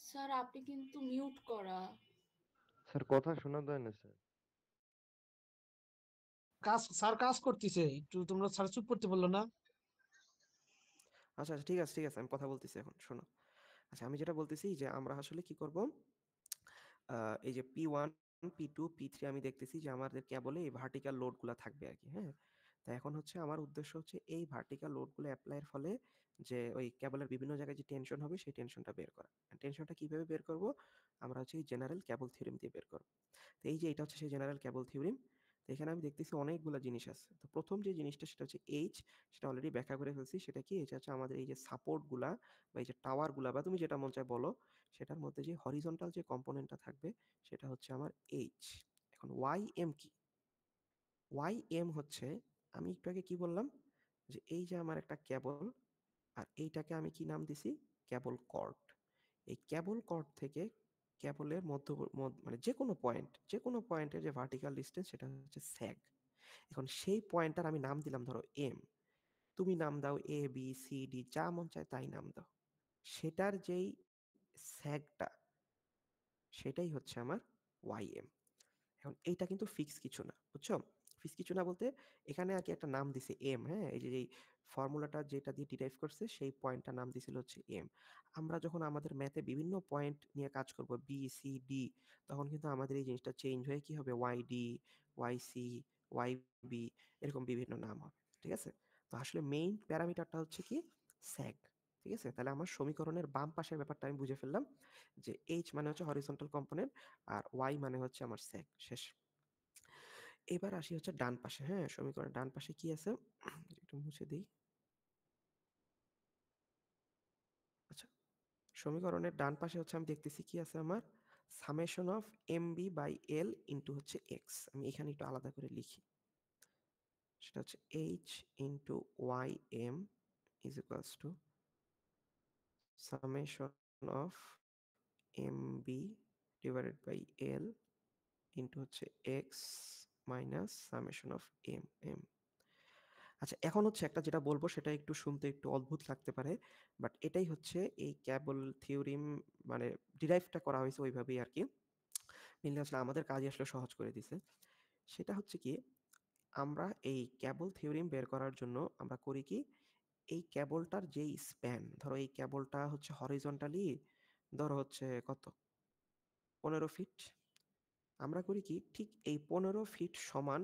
স্যার আপনি কিন্তু মিউট করা। স্যার কথা শোনা যায় না স্যার। স্যার কাজ করতেছে, একটু তোমরা স্যার চুপ করতে বললো না। আচ্ছা আচ্ছা ঠিক আছে ঠিক আছে আমি কথা বলতেছি এখন শোনো। আচ্ছা আমি যেটা বলতেছি যে আমরা আসলে কি করব এই যে P1 P2 P3 আমি দেখতেছি যে আমাদের কেবলে এই ভার্টিক্যাল লোডগুলা থাকবে আর কি। হ্যাঁ, তো এখন হচ্ছে আমার উদ্দেশ্য হচ্ছে এই ভার্টিক্যাল লোডগুলো অ্যাপ্লাইয়ের ফলে যে ওই কেবলের বিভিন্ন জায়গায় যে টেনশন হবে সেই টেনশনটা বের করা। টেনশনটা কিভাবে বের করব? আমরা হচ্ছে এই জেনারেল কেবল থিওরেম দিয়ে বের করব। তো এই যে এটা হচ্ছে সেই জেনারেল কেবল থিওরেম। তো এখানে আমি দেখতেছি অনেকগুলো জিনিস আছে। তো প্রথম যে জিনিসটা সেটা হচ্ছে এইচ, সেটা অলরেডি ব্যাখ্যা করে ফেলছি। সেটা কি? এটা হচ্ছে আমাদের এই যে সাপোর্টগুলা বা এই যে টাওয়ারগুলা বা তুমি যেটা মন চায় বলো, সেটার মধ্যে যে হরিজন্টাল যে কম্পোনেন্টটা থাকবে সেটা হচ্ছে আমার এইচ। এখন ওয়াই এম কি? ওয়াই এম হচ্ছে, আমি একটু আগে কি বললাম? যে এই যে আমার একটা কেবল, আর এইটাকে আমি কি নাম দিছি? কেবল কর্ড। এই কেবল কর্ড থেকে কেবলের মানে যে কোনো পয়েন্টের যে ভার্টিক্যাল ডিসটেন্স সেটা হচ্ছে স্যাগ। এখন সেই পয়েন্টটার আমি নাম দিলাম ধরো এম। তুমি নাম দাও এ বি সি ডি, যা মন চায় তাই নাম দাও। সেটার যেই স্যাগটা, সেটাই হচ্ছে আমার ওয়াই এম। এখন এইটা কিন্তু ফিক্স কিছু না, বুঝছো? ফিক্স কিছু না বলতে এখানে আর কি একটা নাম দিছে এম, হ্যাঁ? এই যে এই ফর্মুলাটা যেটা দিয়ে ডিরাইভ করছে সেই পয়েন্টটার নাম দিছিল হচ্ছে এম। আমরা যখন আমাদের ম্যাথে বিভিন্ন পয়েন্ট নিয়ে কাজ করব বি সি ডি, তখন কিন্তু আমাদের এই জিনিসটা চেঞ্জ হয়ে কি হবে? Y D, Y C, Y B, এরকম বিভিন্ন নাম হবে। ঠিক আছে? তো আসলে মেইন প্যারামিটারটা হচ্ছে কি? স্যাগ। ঠিক আছে? তাহলে আমার সমীকরণের বাম পাশের ব্যাপারটা আমি বুঝে ফেললাম যে এইচ মানে হচ্ছে হরিজন্টাল কম্পোনেন্ট আর ওয়াই মানে হচ্ছে আমার স্যাগ। শেষ। এবার আসি হচ্ছে ডান পাশে, হ্যাঁ? সমীকরণের ডান পাশে কি আছে? একটু মুছে দিই। আচ্ছা, সমীকরণের ডান পাশে হচ্ছে আমি দেখতেছি কি আছে আমার? Summation of M B by L into হচ্ছে এক্স। আমি এখানে একটু আলাদা করে লিখি। সেটা হচ্ছে H into Y M is equals to summation of M B divided by L into হচ্ছে X minus summation of M M. আচ্ছা, এখন হচ্ছে একটা যেটা বলবো সেটা একটু শুনতে একটু অদ্ভুত লাগতে পারে, বাট এটাই হচ্ছে এই কেবল থিওরিম, মানে ডিরাইভটা করা হয়েছে ওইভাবেই আর কি। মেনলি আসলে আমাদের কাজই আসলে সহজ করে দিছে। সেটা হচ্ছে কি, আমরা এই কেবল থিওরিম বের করার জন্য আমরা করি কি, এই কেবলটার যেই স্প্যান, ধরো এই কেবলটা হচ্ছে হরিজন্টালি ধরো হচ্ছে কত, 15 ফিট। আমরা করি কি, ঠিক এই 15 ফিট সমান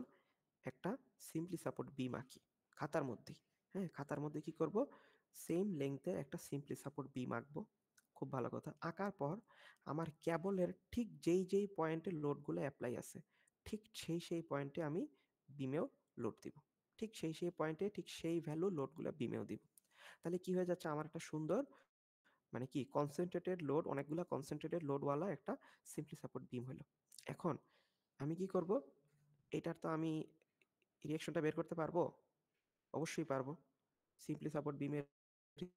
একটা সিম্পলি সাপোর্ট বিম আঁকি খাতার মধ্যেই। হ্যাঁ, খাতার মধ্যে কি করব, সেম লেংথের একটা সিম্পলি সাপোর্ট বিম আঁকবো। খুব ভালো কথা। আঁকার পর আমার কেবলের ঠিক যেই যেই পয়েন্টে লোডগুলো অ্যাপ্লাই আছে, ঠিক সেই পয়েন্টে আমি বিমেও লোড দিব। ঠিক সেই পয়েন্টে ঠিক সেই ভ্যালু লোডগুলো বিমেও দিব। তাহলে কি হয়ে যাচ্ছে, আমার একটা সুন্দর, মানে কি, কনসেন্ট্রেটেড লোড, অনেকগুলা কনসেন্ট্রেটেড লোডওয়ালা একটা সিম্পলি সাপোর্ট বিম হলো। এখন আমি কি করব, এটার তো আমি রিঅ্যাকশনটা বের করতে পারবো? অবশ্যই পারবো। সিম্পলি সাপোর্ট বিমের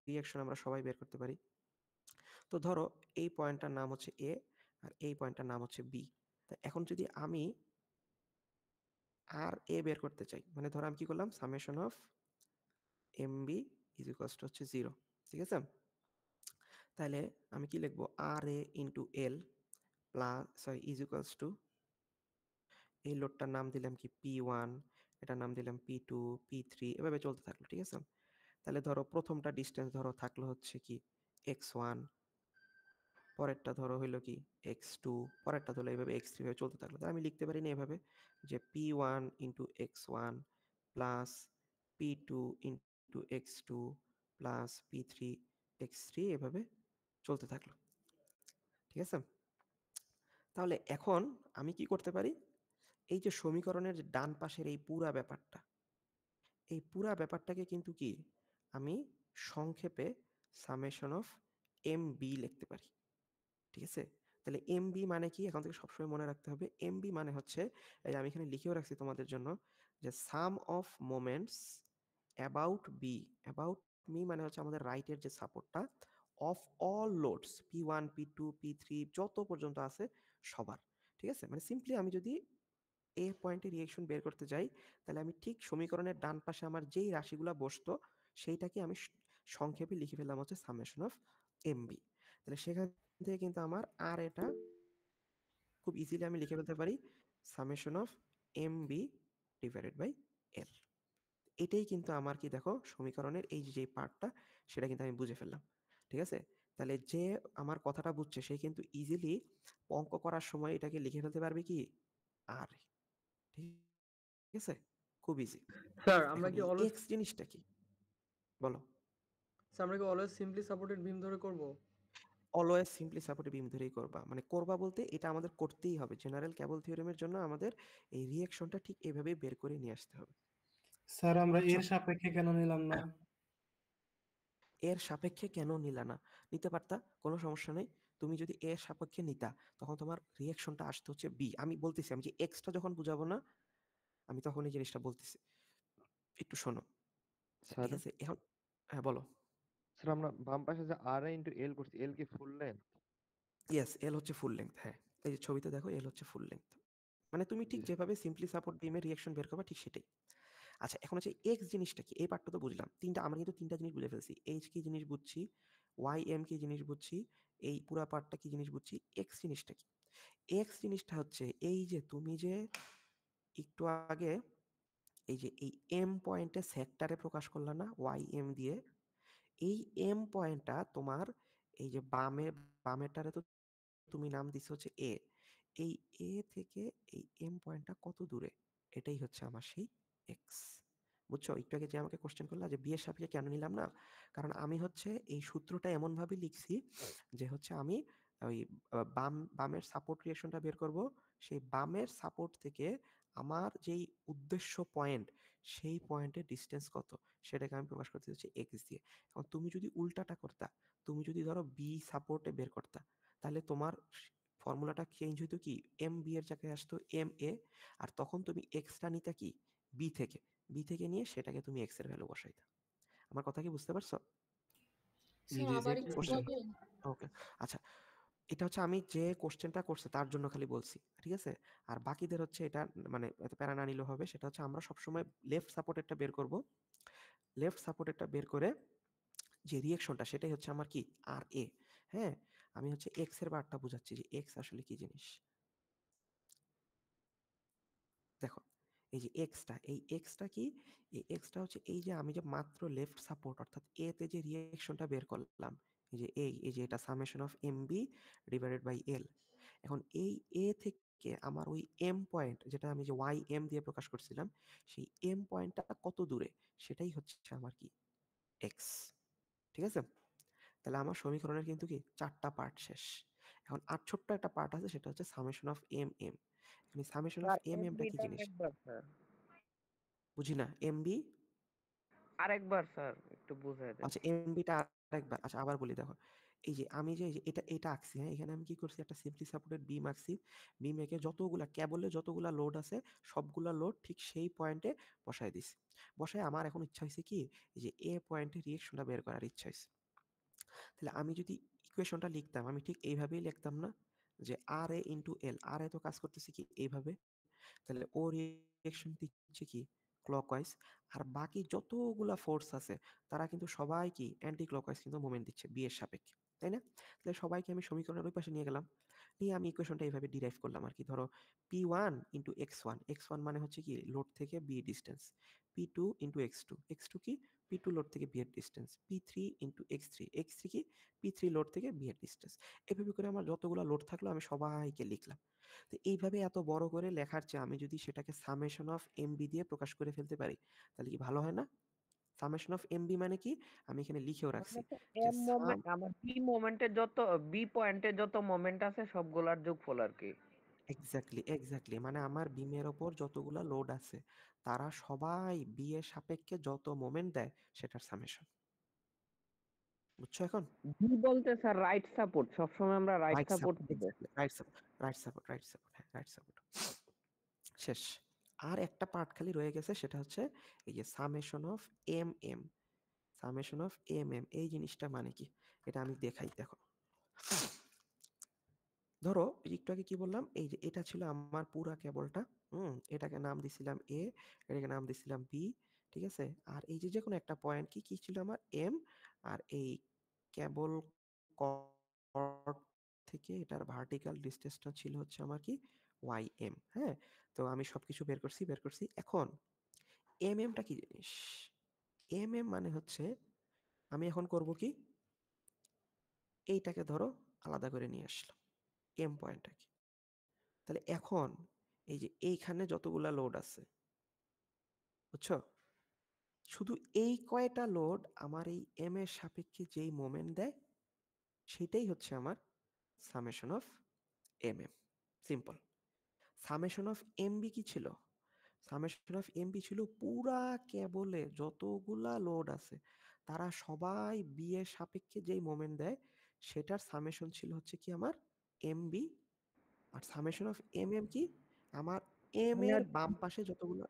রিঅ্যাকশন আমরা সবাই বের করতে পারি। তো ধরো এই পয়েন্টটার নাম হচ্ছে এ আর এই পয়েন্টটার নাম হচ্ছে বি। তা এখন যদি আমি আর এ বের করতে চাই, মানে ধরো আমি কি করলাম, summation of M B is equals to হচ্ছে 0। ঠিক আছে? তাহলে আমি কি লিখবো, R A into L plus sorry is equals to, এই লোডটার নাম দিলাম কি P1, এটার নাম দিলাম P2, P3, এভাবে চলতে থাকলো। ঠিক আছে? তাহলে ধরো প্রথমটা ডিস্টেন্স ধরো থাকলো হচ্ছে কি x1, পরেরটা ধরো হইলো কি x2, পরেরটা ধরো এইভাবে x3, ভাবে চলতে থাকলো। তাহলে আমি লিখতে পারি না এভাবে যে P1 into x1 plus P2 into x2 plus P3 x3, এভাবে চলতে থাকলো। ঠিক আছে? তাহলে এখন আমি কি করতে পারি, এই যে সমীকরণের যে ডান পাশের এই পুরা ব্যাপারটা, এই পুরা ব্যাপারটাকে কিন্তু কি আমি সংক্ষেপে সামেশন অফ এম বি লিখতে পারি। ঠিক আছে? তাহলে এম বি মানে কি, এখন থেকে সবসময় মনে রাখতে হবে, এম বি মানে হচ্ছে, এই যে আমি এখানে লিখেও রাখছি তোমাদের জন্য, যে sum of moments about B, about M মানে হচ্ছে আমাদের রাইটের যে সাপোর্টটা, of all loads P1 P2 P3 যত পর্যন্ত আছে সবার। ঠিক আছে? মানে সিম্পলি আমি যদি এ পয়েন্টে রিঅ্যাকশন বের করতে যাই, তাহলে আমি ঠিক সমীকরণের ডান পাশে আমার যেই রাশিগুলো বসতো সেইটাকে আমি সংক্ষেপে লিখে ফেললাম হচ্ছে সামেশন অফ এম বি। তাহলে সেখান থেকে কিন্তু আমার আর এটা খুব ইজিলি আমি লিখে ফেলতে পারি summation of M B divided by L. এটাই কিন্তু আমার কি, দেখো সমীকরণের এই যে পার্টটা, সেটা কিন্তু আমি বুঝে ফেললাম। ঠিক আছে? তাহলে যে আমার কথাটা বুঝছে সে কিন্তু ইজিলি অঙ্ক করার সময় এটাকে লিখে ফেলতে পারবে কি আর। ঠিক আছে? খুব ইজি। স্যার আমরা এখন কি এই অলওয়েজ এক্স জিনিসটা কি বলো? স্যার আমরা কি অলওয়েজ সিম্পলি সাপোর্টেড বিম ধরে করব? অলওয়েজ সিম্পলি সাপোর্টেড বিম ধরেই করবা, মানে করবা বলতে এটা আমাদের করতেই হবে। জেনারেল কেবল থিওরেমের জন্য আমাদের এই রিঅ্যাকশনটা ঠিক এভাবেই বের করে নিয়ে আসতে হবে। স্যার আমরা বুঝছো? এর সাপেক্ষে কেন নিলাম না? এর সাপেক্ষে কেন নিলা না? নিতে পারতা, কোনো সমস্যা নেই। তুমি যদি এর সাপেক্ষে নিতা তখন তোমার রিঅ্যাকশনটা আসতে হচ্ছে বি। আমি বলতেছি, আমি যে এক্সটা যখন বুঝাবো না, আমি তখন এই জিনিসটা বলতেছি। একটু শোনো, স্যার ঠিক আছে? এখন হ্যাঁ বলো। স্যার আমরা বাম পাশে যে আর ইন্টু এল করছি, এল কি ফুল লেন্থ? ইয়েস, এল হচ্ছে ফুল লেংথ। হ্যাঁ, এই যে ছবিতে দেখো এল হচ্ছে ফুল লেংথ। মানে তুমি ঠিক জি যেভাবে সিম্পলি সাপোর্ট বিমের রিঅ্যাকশন বের করবা ঠিক সেটাই। আচ্ছা, এখন হচ্ছে এক্স জিনিসটা কি? এই পার্টটা তো বুঝলাম। আমরা কিন্তু ৩ টা জিনিস বুঝে ফেলছি। এইচ কি জিনিস বুঝছি, ওয়াই এম কি জিনিস বুঝছি, এই পুরা পার্টটা কি জিনিস বুঝছি। এক্স জিনিসটা কি? এক্স জিনিসটা হচ্ছে এই যে তুমি যে একটু আগে এই যে এই এম পয়েন্টে সেক্টরে প্রকাশ করলা না ওয়াই এম দিয়ে, এই এম পয়েন্টটা তোমার এই যে বামেরটারে তো তুমি নাম দিছো হচ্ছে এ। এই এ থেকে এই এম পয়েন্টটা কত দূরে, এটাই হচ্ছে আমার সেই এক্স। বুঝছো? একটু আগে যে আমাকে কোশ্চেন করলা যে বিয়ের সাপেক্ষে কেন নিলাম না, কারণ আমি হচ্ছে এই সূত্রটা এমন ভাবে লিখছি যে হচ্ছে আমি ওই বামের সাপোর্ট রিঅ্যাকশনটা বের করব, সেই বামের সাপোর্ট থেকে আমার যেই উদ্দেশ্য পয়েন্ট, সেই পয়েন্টের ডিস্টেন্স কত, সেটাকে আমি প্রকাশ করতে চাচ্ছি এক্স দিয়ে। এখন তুমি যদি উল্টাটা করতা, তুমি যদি ধরো বি সাপোর্টে বের করতা, তাহলে তোমার ফর্মুলাটা চেঞ্জ হইতো কি, এম বি এর জায়গায় আসতো এম এ, আর তখন তুমি এক্সটা নিতা কি বি থেকে নিয়ে সেটাকে তুমি এক্স এর ভ্যালু বসাইতা। আমার কথা কি বুঝতে পারছো? স্যার জি আবার স্যার। একটু কোশ্চেন বলবেন? ওকে। আচ্ছা, এটা হচ্ছে আমি যে কোশ্চেনটা করছে তার জন্য খালি বলছি, ঠিক আছে? আর বাকিদের হচ্ছে এটা মানে এত প্যারা না নিলেও হবে। সেটা হচ্ছে আমরা সবসময় লেফট সাপোর্টেরটা বের করব। লেফট সাপোর্টেরটা বের করে যে রিঅ্যাকশনটা সেটাই হচ্ছে আমার কি আর এ। হ্যাঁ, আমি হচ্ছে এক্স এর বারটা বুঝাচ্ছি যে এক্স আসলে কি জিনিস। দেখো, এই যে এক্সটা, এই এক্সটা কি, এই এক্সটা হচ্ছে এই যে আমি যে মাত্র লেফট সাপোর্ট অর্থাৎ এ তে যে রিঅ্যাকশনটা বের করলাম, এই যে এটা summation of M B divided by L. এখন এই এ থেকে আমার ওই এম পয়েন্ট যেটা আমি যে ওয়াই এম দিয়ে প্রকাশ করছিলাম, সেই এম পয়েন্টটা কত দূরে, সেটাই হচ্ছে আমার কি এক্স। ঠিক আছে? তাহলে আমার সমীকরণের কিন্তু কি 4টা পার্ট শেষ। এখন আর ছোট্ট একটা পার্ট আছে, সেটা হচ্ছে সামেশন অফ এম এম। মানে সামেশন অফ স্যার এম এমটা কি এমবিটা জিনিস? আরেকবার স্যার, বুঝি না। এমবি, আরেকবার স্যার একটু বুঝাই দেন। আচ্ছা এমবিটা আরেকবার, আচ্ছা আবার বলি দেখো। এই যে আমি যে এটা আঁকছি, হ্যাঁ, এখানে আমি কি করছি, একটা সিম্পলি সাপোর্টেড বিম আঁকছি। বিম এঁকে যতগুলা কেবলে যতগুলা লোড আছে সবগুলা লোড ঠিক সেই পয়েন্টে বসায় দিছি। বসায় আমার এখন ইচ্ছা হয়েছে কি, এই যে এ পয়েন্টে রিঅ্যাকশনটা বের করার ইচ্ছা হয়েছে। তাহলে আমি যদি ইকুয়েশনটা লিখতাম, আমি ঠিক এইভাবেই লিখতাম না, যে আর এ ইন্টু এল। আর এ তো কাজ করতেছি কি এইভাবে, তাহলে ও রিঅ্যাকশন দিচ্ছে কি ক্লকওয়াইজ, আর বাকি যতগুলা ফোর্স আছে তারা কিন্তু সবাই কি অ্যান্টি ক্লকওয়াইজ কিন্তু মোমেন্ট দিচ্ছে বি এর সাপেক্ষে, তাই না? তাহলে সবাইকে আমি সমীকরণের ওই পাশে নিয়ে গেলাম, নিয়ে আমি ইকুয়েশনটা এইভাবে ডিরাইভ করলাম আর কি। ধরো P1 into X one, X one মানে হচ্ছে কি লোড থেকে B distance, P2 into X two, X two কি P2 লোড থেকে বি এর distance, P3 into X three, X three কি P3 লোড থেকে বি এর ডিস্টেন্স। এভাবে করে আমার যতগুলো লোড থাকলো আমি সবাইকে লিখলাম। তো এইভাবে এত বড় করে লেখার চেয়ে আমি যদি সেটাকে সামেশন অফ এমবি দিয়ে প্রকাশ করে ফেলতে পারি, তাহলে কি ভালো হয় না? সামেশন অফ এমবি মানে কি, আমি এখানে লিখেও রাখছি মানে যে এম মোমেন্ট আমার বি মোমেন্টে যত বি পয়েন্টে যত মোমেন্ট আছে সবগুলার যোগফল আর কি। এক্স্যাক্টলি মানে আমার বিমের ওপর যতগুলা লোড আছে তারা সবাই বি এর সাপেক্ষে যত মোমেন্ট দেয় সেটার সামেশন। বুঝছো এখন? বি বলতে স্যার রাইট সাপোর্ট, সবসময় আমরা রাইট রাইট সাপোর্ট সাপোর্ট, নেব। এক্স্যাক্টলি রাইট সাপোর্ট, হ্যাঁ রাইট সাপোর্ট। শেষ। আর একটা পার্ট খালি রয়ে গেছে, সেটা হচ্ছে এই যে summation of M M. Summation of M M এই জিনিসটা মানে কি, এটা আমি দেখাই। দেখো, ধরো একটু আগে কি বললাম, এই যে এটা ছিল আমার পুরা কেবলটা, এটাকে নাম দিছিলাম এ, এটাকে নাম দিছিলাম বি, ঠিক আছে? আর এই যে যে কোনো একটা পয়েন্ট কি কি ছিল আমার এম, আর এই কেবল কর্ড থেকে এটার ভার্টিক্যাল ডিস্টেন্সটা ছিল হচ্ছে আমার কি ওয়াই এম। হ্যাঁ, তো আমি সবকিছু বের করছি। এখন এম এমটা কি জিনিস? এম এম মানে হচ্ছে আমি এখন করব কি, এইটাকে ধরো আলাদা করে নিয়ে আসলাম এম পয়েন্টটাকে। তাহলে এখন এই যে এইখানে যতগুলা লোড আছে বুঝছো? শুধু এই কয়টা লোড আমার এই এম এর সাপেক্ষে যেই মোমেন্ট দেয় সেটাই হচ্ছে আমার summation of M M. Simple. Summation of MB কি ছিল? সামেশন অফ এমবি ছিল পুরা কেবলে যতগুলা লোড আছে তারা সবাই বি এর সাপেক্ষে যেই মোমেন্ট দেয় সেটার সামেশন ছিল হচ্ছে কি আমার এমবি। আর সামেশন অফ এম এম কি? আমার এম মানে এর বাম পাশে যতগুলো,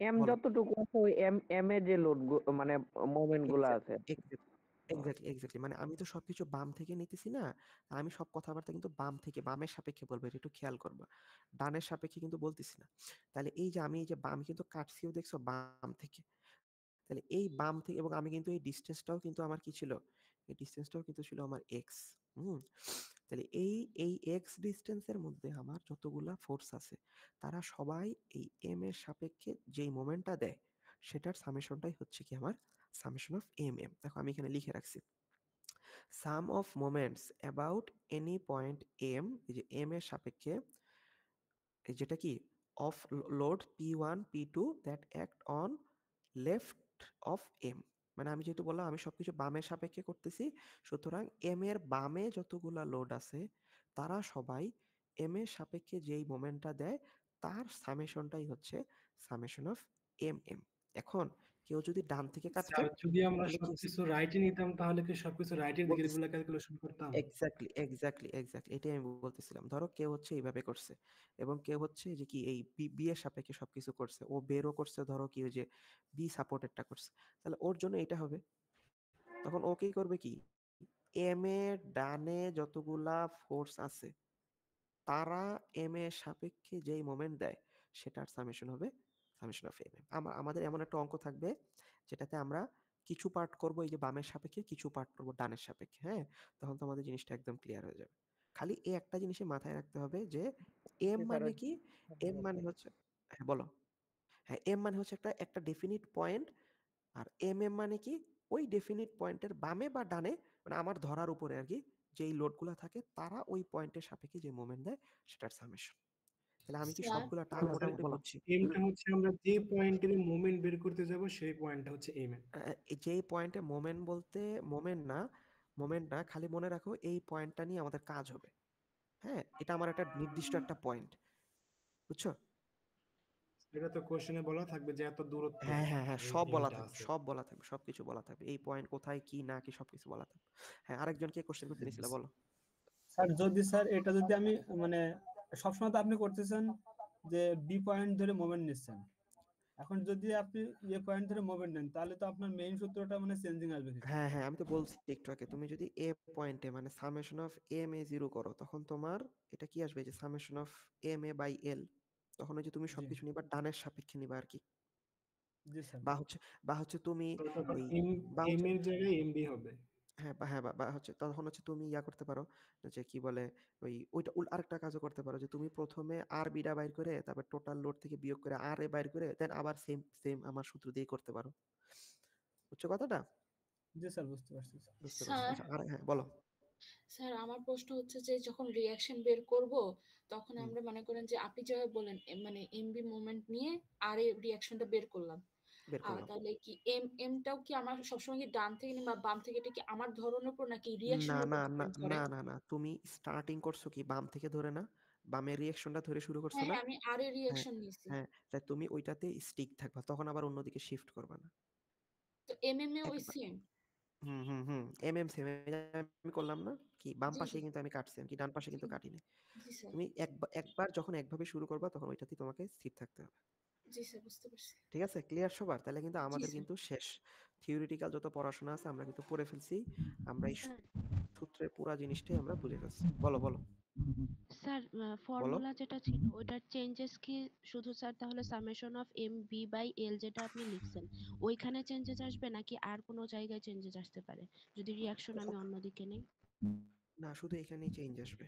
এম বলো। যতটুকু আছে ওই এম এ যে লোড মানে মোমেন্ট গুলা আছে। এক্স্যাক্টলি এক্স্যাক্টলি মানে আমি তো সবকিছু বাম থেকে নিতেছি না, আমি সব কথাবার্তা কিন্তু বাম থেকে বামের সাপেক্ষে বলবো, এটা একটু খেয়াল করবা। ডানের সাপেক্ষে কিন্তু বলতেছি না। তাহলে এই যে আমি এই যে বাম কিন্তু কাটছিও দেখছো বাম থেকে, তাহলে এই বাম থেকে, এবং আমি কিন্তু এই ডিস্টেন্সটাও কিন্তু আমার কি ছিল, এই ডিস্টেন্সটাও কিন্তু ছিল আমার এক্স। হুম। তাহলে এই এই এক্স ডিস্টেন্সের মধ্যে আমার যতগুলা ফোর্স আছে তারা সবাই এই এম এর সাপেক্ষে যেই মোমেন্টটা দেয় সেটার সামেশনটাই হচ্ছে কি আমার সামেশন অফ এম এম। দেখো আমি এখানে লিখে রাখছি, sum of moments about any point M, এই যে এম এর সাপেক্ষে, এই যেটা কি of load P1 P2 that act on left of M. মানে আমি যেহেতু বললাম আমি সবকিছু বামের সাপেক্ষে করতেছি, সুতরাং এম এর বামে যতগুলা লোড আছে তারা সবাই এম এর সাপেক্ষে যেই মোমেন্টটা দেয় তার সামেশনটাই হচ্ছে সামেশন অফ এম এম। এখন কেউ যদি ডান থেকে কাটতো স্যার যদি আমরা তাহলে কি সবকিছু রাইটে নিতাম তাহলে কি সবকিছু রাইটের দিকের বলতেছি, গুলা ক্যালকুলেশন করতাম? এক্স্যাক্টলি এটাই আমি বলতেছিলাম। ধরো কেউ হচ্ছে এইভাবে করছে এবং কেউ হচ্ছে যে কি এই বি এর সাপেক্ষে সবকিছু করছে, ও বেরও করছে, ধরো কি ওই যে বি সাপোর্টেডটা করছে, তাহলে ওর জন্য এটা হবে। তখন ও কি করবে, কি এম এর ডানে যতগুলা ফোর্স আছে তারা এম এর সাপেক্ষে যেই মোমেন্ট দেয় সেটার সামেশন হবে সামেশন অফ এম এম। আমাদের এমন একটা অঙ্ক থাকবে যেটাতে আমরা কিছু পার্ট করব এই যে বামের সাপেক্ষে, কিছু পার্ট করব ডানের সাপেক্ষে। হ্যাঁ, তখন তো আমাদের জিনিসটা একদম ক্লিয়ার হয়ে যাবে। খালি এই একটা জিনিসই মাথায় রাখতে হবে যে এম স্যার মানে কি, এম মানে হচ্ছে, হ্যাঁ বলো, হ্যাঁ এম মানে হচ্ছে একটা একটা ডেফিনিট পয়েন্ট, আর এম এম মানে কি ওই ডেফিনিট পয়েন্টের বামে বা ডানে, মানে আমার ধরার উপরে আর কি, যেই লোডগুলো থাকে তারা ওই পয়েন্টের সাপেক্ষে যে মোমেন্ট দেয় সেটার সামেশন। তাহলে আমি কি স্যার সবগুলা টার্ম স্যার মোটামুটি বলো? এমটা হচ্ছে আমরা যে পয়েন্টের মোমেন্ট বের করতে যাব সেই পয়েন্টটা হচ্ছে এম। যেই পয়েন্টে মোমেন্ট বলতে মোমেন্ট না, মোমেন্ট না, খালি মনে রাখো এই পয়েন্টটা নিয়ে আমাদের কাজ হবে। হ্যাঁ, এটা আমার একটা নির্দিষ্ট একটা পয়েন্ট, বুঝছো? এটা তো কোশ্চেনে বলা থাকবে যে এত দূরত্বে হ্যাঁ এই সব বলা এমটা থাকবে, আছে। সব বলা থাকবে, সবকিছু বলা থাকবে, এই পয়েন্ট কোথায় কি না কি সবকিছু বলা থাকবে। হ্যাঁ, আরেকজন কে কোশ্চেন করতে নিছিল বলো। স্যার যদি স্যার এটা যদি আমি মানে সবসময় তো আপনি করতেছেন যে বি পয়েন্ট ধরে মোমেন্ট নিচ্ছেন, এখন যদি আপনি এ পয়েন্ট ধরে মোমেন্ট নেন তাহলে তো আপনার মেইন সূত্রটা মানে চেঞ্জিং আসবে কিছু। হ্যাঁ আমি তো বলছি একটু আগে, তুমি যদি এ পয়েন্টে মানে summation of M A zero করো তখন তোমার এটা কি আসবে, যে summation of M A by L. তখন ওই যে তুমি জি সবকিছু নিবা ডানের সাপেক্ষে নিবা আর কি। জি স্যার। বা হচ্ছে বা হচ্ছে তুমি তো তখন ওই এম বা এম হচ্ছে, এর জায়গায় এমবি হবে। বা হচ্ছে তখন হচ্ছে তুমি ইয়া করতে পারো, যে কি বলে ওই ওইটা আরেকটা কাজও করতে পারো, যে তুমি প্রথমে আর বিটা বাইর করে তারপর টোটাল লোড থেকে বিয়োগ করে আর এ বাইর করে দেন আবার সেম সেম আমার সূত্র দিয়ে করতে পারো। বুঝছো কথাটা? জি স্যার বুঝতে পারছি স্যার। বুঝতে পারছো? স্যার আচ্ছা, আর হ্যাঁ বলো। স্যার আমার প্রশ্ন হচ্ছে যে যখন রিয়াকশন বের করব তখন হুম, আমরা মনে করেন যে আপনি যেভাবে বলেন মানে এমবি মোমেন্ট নিয়ে আর এ রিয়াকশনটা বের করলাম, বের করলাম। তাহলে কি এমটাও কি আমার সবসময় কি ডান থেকে বা বাম থেকে, এটা কি আমার ধরনের উপর নাকি না রিয়াকশনের উপর না না ডিপেন্ড করে? না না না তুমি স্টার্টিং করছো কি বাম থেকে ধরে না, বামের রিয়েকশনটা ধরে শুরু করছো হ্যাঁ না। হ্যাঁ, আমি আর এ হ্যাঁ রিয়াকশন নিছি। হ্যাঁ, তাই তুমি ওইটাতে স্টিক থাকবা, তখন আবার অন্যদিকে শিফট করবা না। তো এমএম এ ওই একবার, সেম? হুম সেম আমি করলাম না, কি বাম জি পাশে জি কিন্তু আমি কাটছি, আমি কি ডান পাশে জি কিন্তু কাটিনি। জি স্যার। তুমি একবার যখন একভাবে শুরু করবা তখন ওইটাতেই তোমাকে স্থির থাকতে হবে। জি স্যার, বুঝতে পারছি। ঠিক আছে, ক্লিয়ার সবার? তাহলে কিন্তু জি আমাদের স্যার। কিন্তু শেষ, থিওরিটিক্যাল যত পড়াশোনা আছে আমরা কিন্তু পড়ে ফেলছি, আমরা এই স্যার সূত্রের পুরা জিনিসটাই আমরা বুঝে ফেলছি। বলো বলো স্যার বলো। ফর্মুলা যেটা ছিল ওটার চেঞ্জেস কি শুধু স্যার তাহলে summation of M B by L যেটা আপনি লিখছেন ওইখানে চেঞ্জেস আসবে নাকি আর কোনো জায়গায় চেঞ্জেস আসতে পারে যদি রিয়াকশন আমি অন্যদিকে নেই? না, শুধু এখানেই চেঞ্জ আসবে।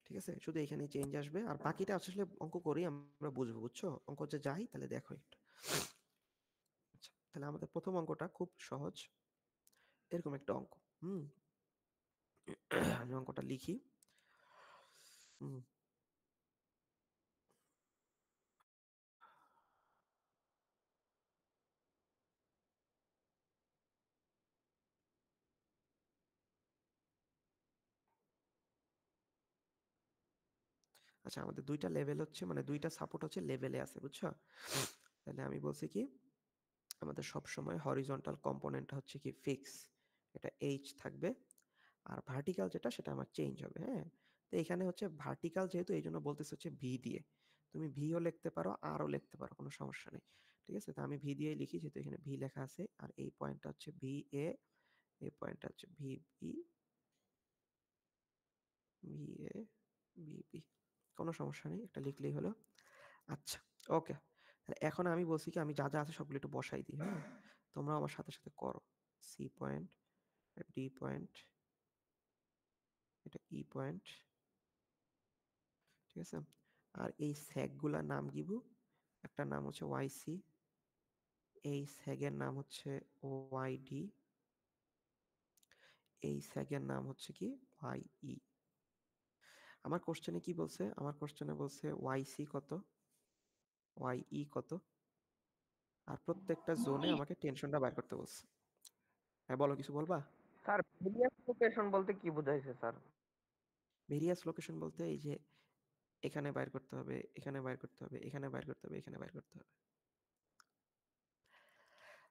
ঠিক আছে, শুধু এখানেই চেঞ্জ আসবে, আর বাকিটা আসলে অঙ্ক করি আমরা বুঝবো, বুঝছো? অঙ্ক যে যাই তাহলে দেখো একটু। আচ্ছা, তাহলে আমাদের প্রথম অঙ্কটা খুব সহজ, এরকম একটা অঙ্ক। হুম, আমি অঙ্কটা লিখি। হুম, আচ্ছা, আমাদের দুইটা লেভেল হচ্ছে, মানে দুইটা সাপোর্ট হচ্ছে লেভেলে আছে, বুঝছো? তাহলে আমি বলছি কি, আমাদের সবসময় হরিজন্টাল কম্পোনেন্টটা হচ্ছে কি ফিক্স, এটা এইচ থাকবে, আর ভার্টিক্যাল যেটা সেটা আমার চেঞ্জ হবে। হ্যাঁ, তো এখানে হচ্ছে ভার্টিক্যাল যেহেতু, এই জন্য বলতেছে হচ্ছে ভি দিয়ে। তুমি ভিও লিখতে পারো, আরও লিখতে পারো, কোনো সমস্যা নেই। ঠিক আছে, তো আমি ভি দিয়ে লিখি, যেহেতু এখানে ভি লেখা আছে। আর এই পয়েন্টটা হচ্ছে ভি এ, এই পয়েন্টটা হচ্ছে V B, V A, V B, কোনো সমস্যা নেই, একটা লিখলেই হলো। আচ্ছা, ওকে। এখন আমি বলছি কি, আমি যা যা আছে সবগুলো একটু বসাই দিই। হ্যাঁ, তোমরা আমার সাথে সাথে করো। সি পয়েন্ট, ডি পয়েন্ট, এটা ই পয়েন্ট, ঠিক আছে। আর এই স্যাগগুলার নাম দিব, একটা নাম হচ্ছে ওয়াইসি, এই স্যাগের নাম হচ্ছে ওয়াইডি, এই স্যাগের নাম হচ্ছে কি ওয়াইই। আমার কোশ্চেনে কি বলছে? আমার কোশ্চেনে বলছে ওয়াইসি কত, ওয়াইই কত, আর প্রত্যেকটা জোনে আমাকে টেনশনটা বাইর করতে বলছে। হ্যাঁ, বলো, কিছু বলবা? স্যার ভেরিয়াস লোকেশন বলতে কি বোঝাইছে স্যার? ভেরিয়াস লোকেশন বলতে এই যে এখানে বাইর করতে হবে, এখানে বাইর করতে হবে, এখানে বাইর করতে হবে, এখানে বাইর করতে হবে।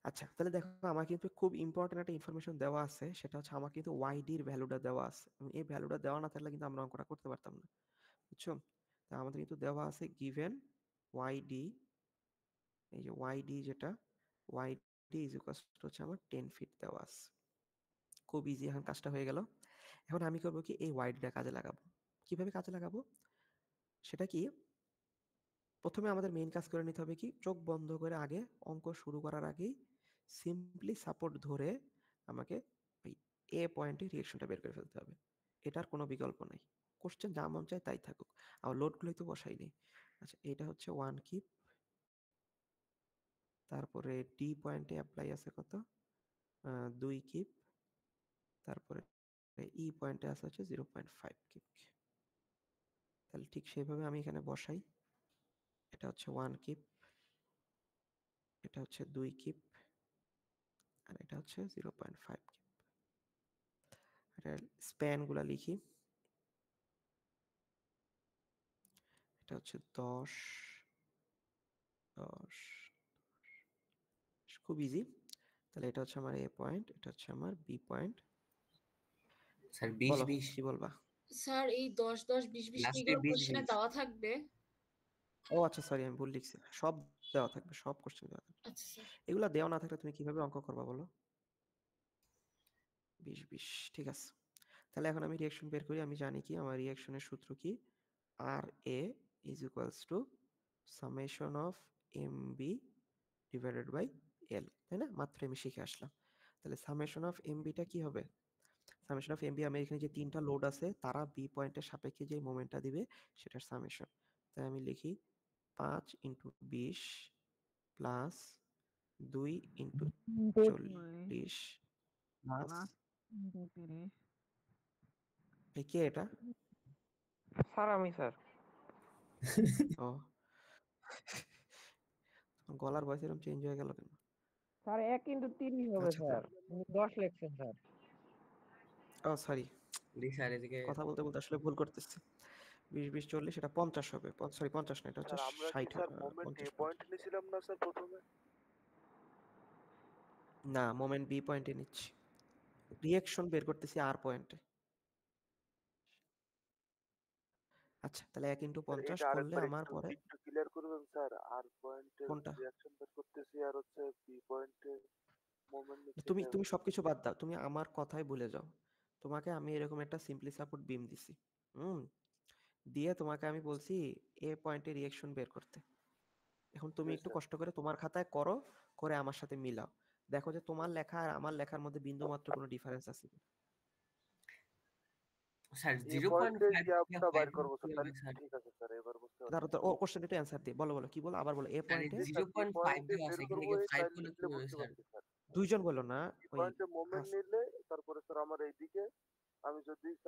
আচ্ছা, তাহলে দেখো, আমার কিন্তু খুব ইম্পর্টেন্ট একটা ইনফরমেশন দেওয়া আছে, সেটা হচ্ছে আমার কিন্তু ওয়াইডির ভ্যালুটা দেওয়া আছে। এই ভ্যালুটা দেওয়া না থাকলে কিন্তু আমরা অঙ্কটা করতে পারতাম না, বুঝছো? তা আমাদের কিন্তু দেওয়া আছে গিভেন ওয়াইডি, এই যে ওয়াইডি যেটা, ওয়াইডি ইজ ইকুয়ালস টু হচ্ছে আমার 10 ফিট দেওয়া আছে। খুব ইজি, এখন কাজটা হয়ে গেল। এখন আমি করবো কি, এই ওয়াইডিটা কাজে লাগাবো। কিভাবে কাজে লাগাবো সেটা কি, প্রথমে আমাদের মেইন কাজ করে নিতে হবে কি, চোখ বন্ধ করে আগে অঙ্ক শুরু করার আগেই সিম্পলি সাপোর্ট ধরে আমাকে ওই এ পয়েন্টে রিয়েকশনটা বের করে ফেলতে হবে। এটার কোনো বিকল্প নাই। কোশ্চেন যা মন চায় তাই থাকুক, আর লোডগুলোই তো বসাই নেই। আচ্ছা, এটা হচ্ছে 1 কিপ, তারপরে ডি পয়েন্টে অ্যাপ্লাই আছে কত, 2 কিপ, তারপরে ই পয়েন্টে আছে হচ্ছে 0.5 কিপ। তাহলে ঠিক সেইভাবে আমি এখানে বসাই। এটা হচ্ছে 1 কিপ, এটা হচ্ছে 2 কিপ, আর এটা হচ্ছে 0.5 কিপ। এটার স্প্যানগুলা লিখি, এটা হচ্ছে 10, 10, খুব ইজি। তাহলে এটা হচ্ছে আমার এ পয়েন্ট, এটা হচ্ছে আমার বি পয়েন্ট। স্যার 20 বলো, 20 কি বলবা? স্যার এই 10 10 20 20 কি লাস্টে এগুলো 20 কোশ্চেনে 20 দেওয়া থাকবে? ও আচ্ছা, সরি, আমি ভুল লিখছি, সব দেওয়া থাকবে, সব কোশ্চেন দেওয়া থাকবে। আচ্ছা স্যার। এগুলা দেওয়া না থাকলে তুমি কিভাবে অঙ্ক করবা বলো? 20 20, ঠিক আছে। তাহলে এখন আমি রিঅ্যাকশন বের করি। আমি জানি কি, আমার রিঅ্যাকশনের সূত্র কি, R A is equals to summation of M B divided by L, তাই না? মাত্র আমি শিখে আসলাম। তাহলে সামেশন অফ এম বিটা কি হবে? সামেশন অফ এম বি, আমি এখানে যে তিনটা লোড আছে তারা বি পয়েন্টের সাপেক্ষে যে মোমেন্টটা দিবে সেটার সামেশন। তাই আমি লিখি 5 ইন্টু 20 প্লাস 2 ইন্টু 40 প্লাস, কে এটা? স্যার আমি স্যার। ও, গলার ভয়েস এরকম চেঞ্জ হয়ে গেল কেন? স্যার 1 × 30 হবে আচ্ছা, স্যার। উনি 10 লিখছেন স্যার। ও সরি, দি স্যার এদিকে কথা বলতে বলতে আসলে ভুল করতেছি। 20 20 40, এটা 50 হবে। সরি, 50 না, এটা হচ্ছে 60 হবে। 50 50। না, মোমেন্ট বি পয়েন্টে নিচ্ছি, রিঅ্যাকশন বের করতেছি আর পয়েন্টে। আচ্ছা, তাহলে 1 ইন্টু 50 করলে আমার পরে কোনটা? তুমি তুমি সবকিছু বাদ দাও, তুমি আমার কথাই ভুলে যাও। তোমাকে আমি এরকম একটা সিম্পলি সাপোর্ট বিম দিছি, দিয়ে তোমাকে আমি বলছি এ পয়েন্টে রিঅ্যাকশন বের করতে। এখন তুমি একটু কষ্ট করে তোমার খাতায় করো, করে আমার সাথে মিলাও, দেখো যে তোমার লেখা আর আমার লেখার মধ্যে বিন্দু মাত্র কোনো ডিফারেন্স আছে কিনা। স্যার 0.5 থেকে 5 কি হবে স্যার? দাঁড়াও তো, ও কোশ্চেন একটু অ্যান্সার দিয়ে বলো, বলো কি বলো, আবার বলো। এ স্যার পয়েন্টে 0.5 দেওয়া আছে, এখানে কি 5 করলে কি হবে স্যার? দুইজন বলো না, ওই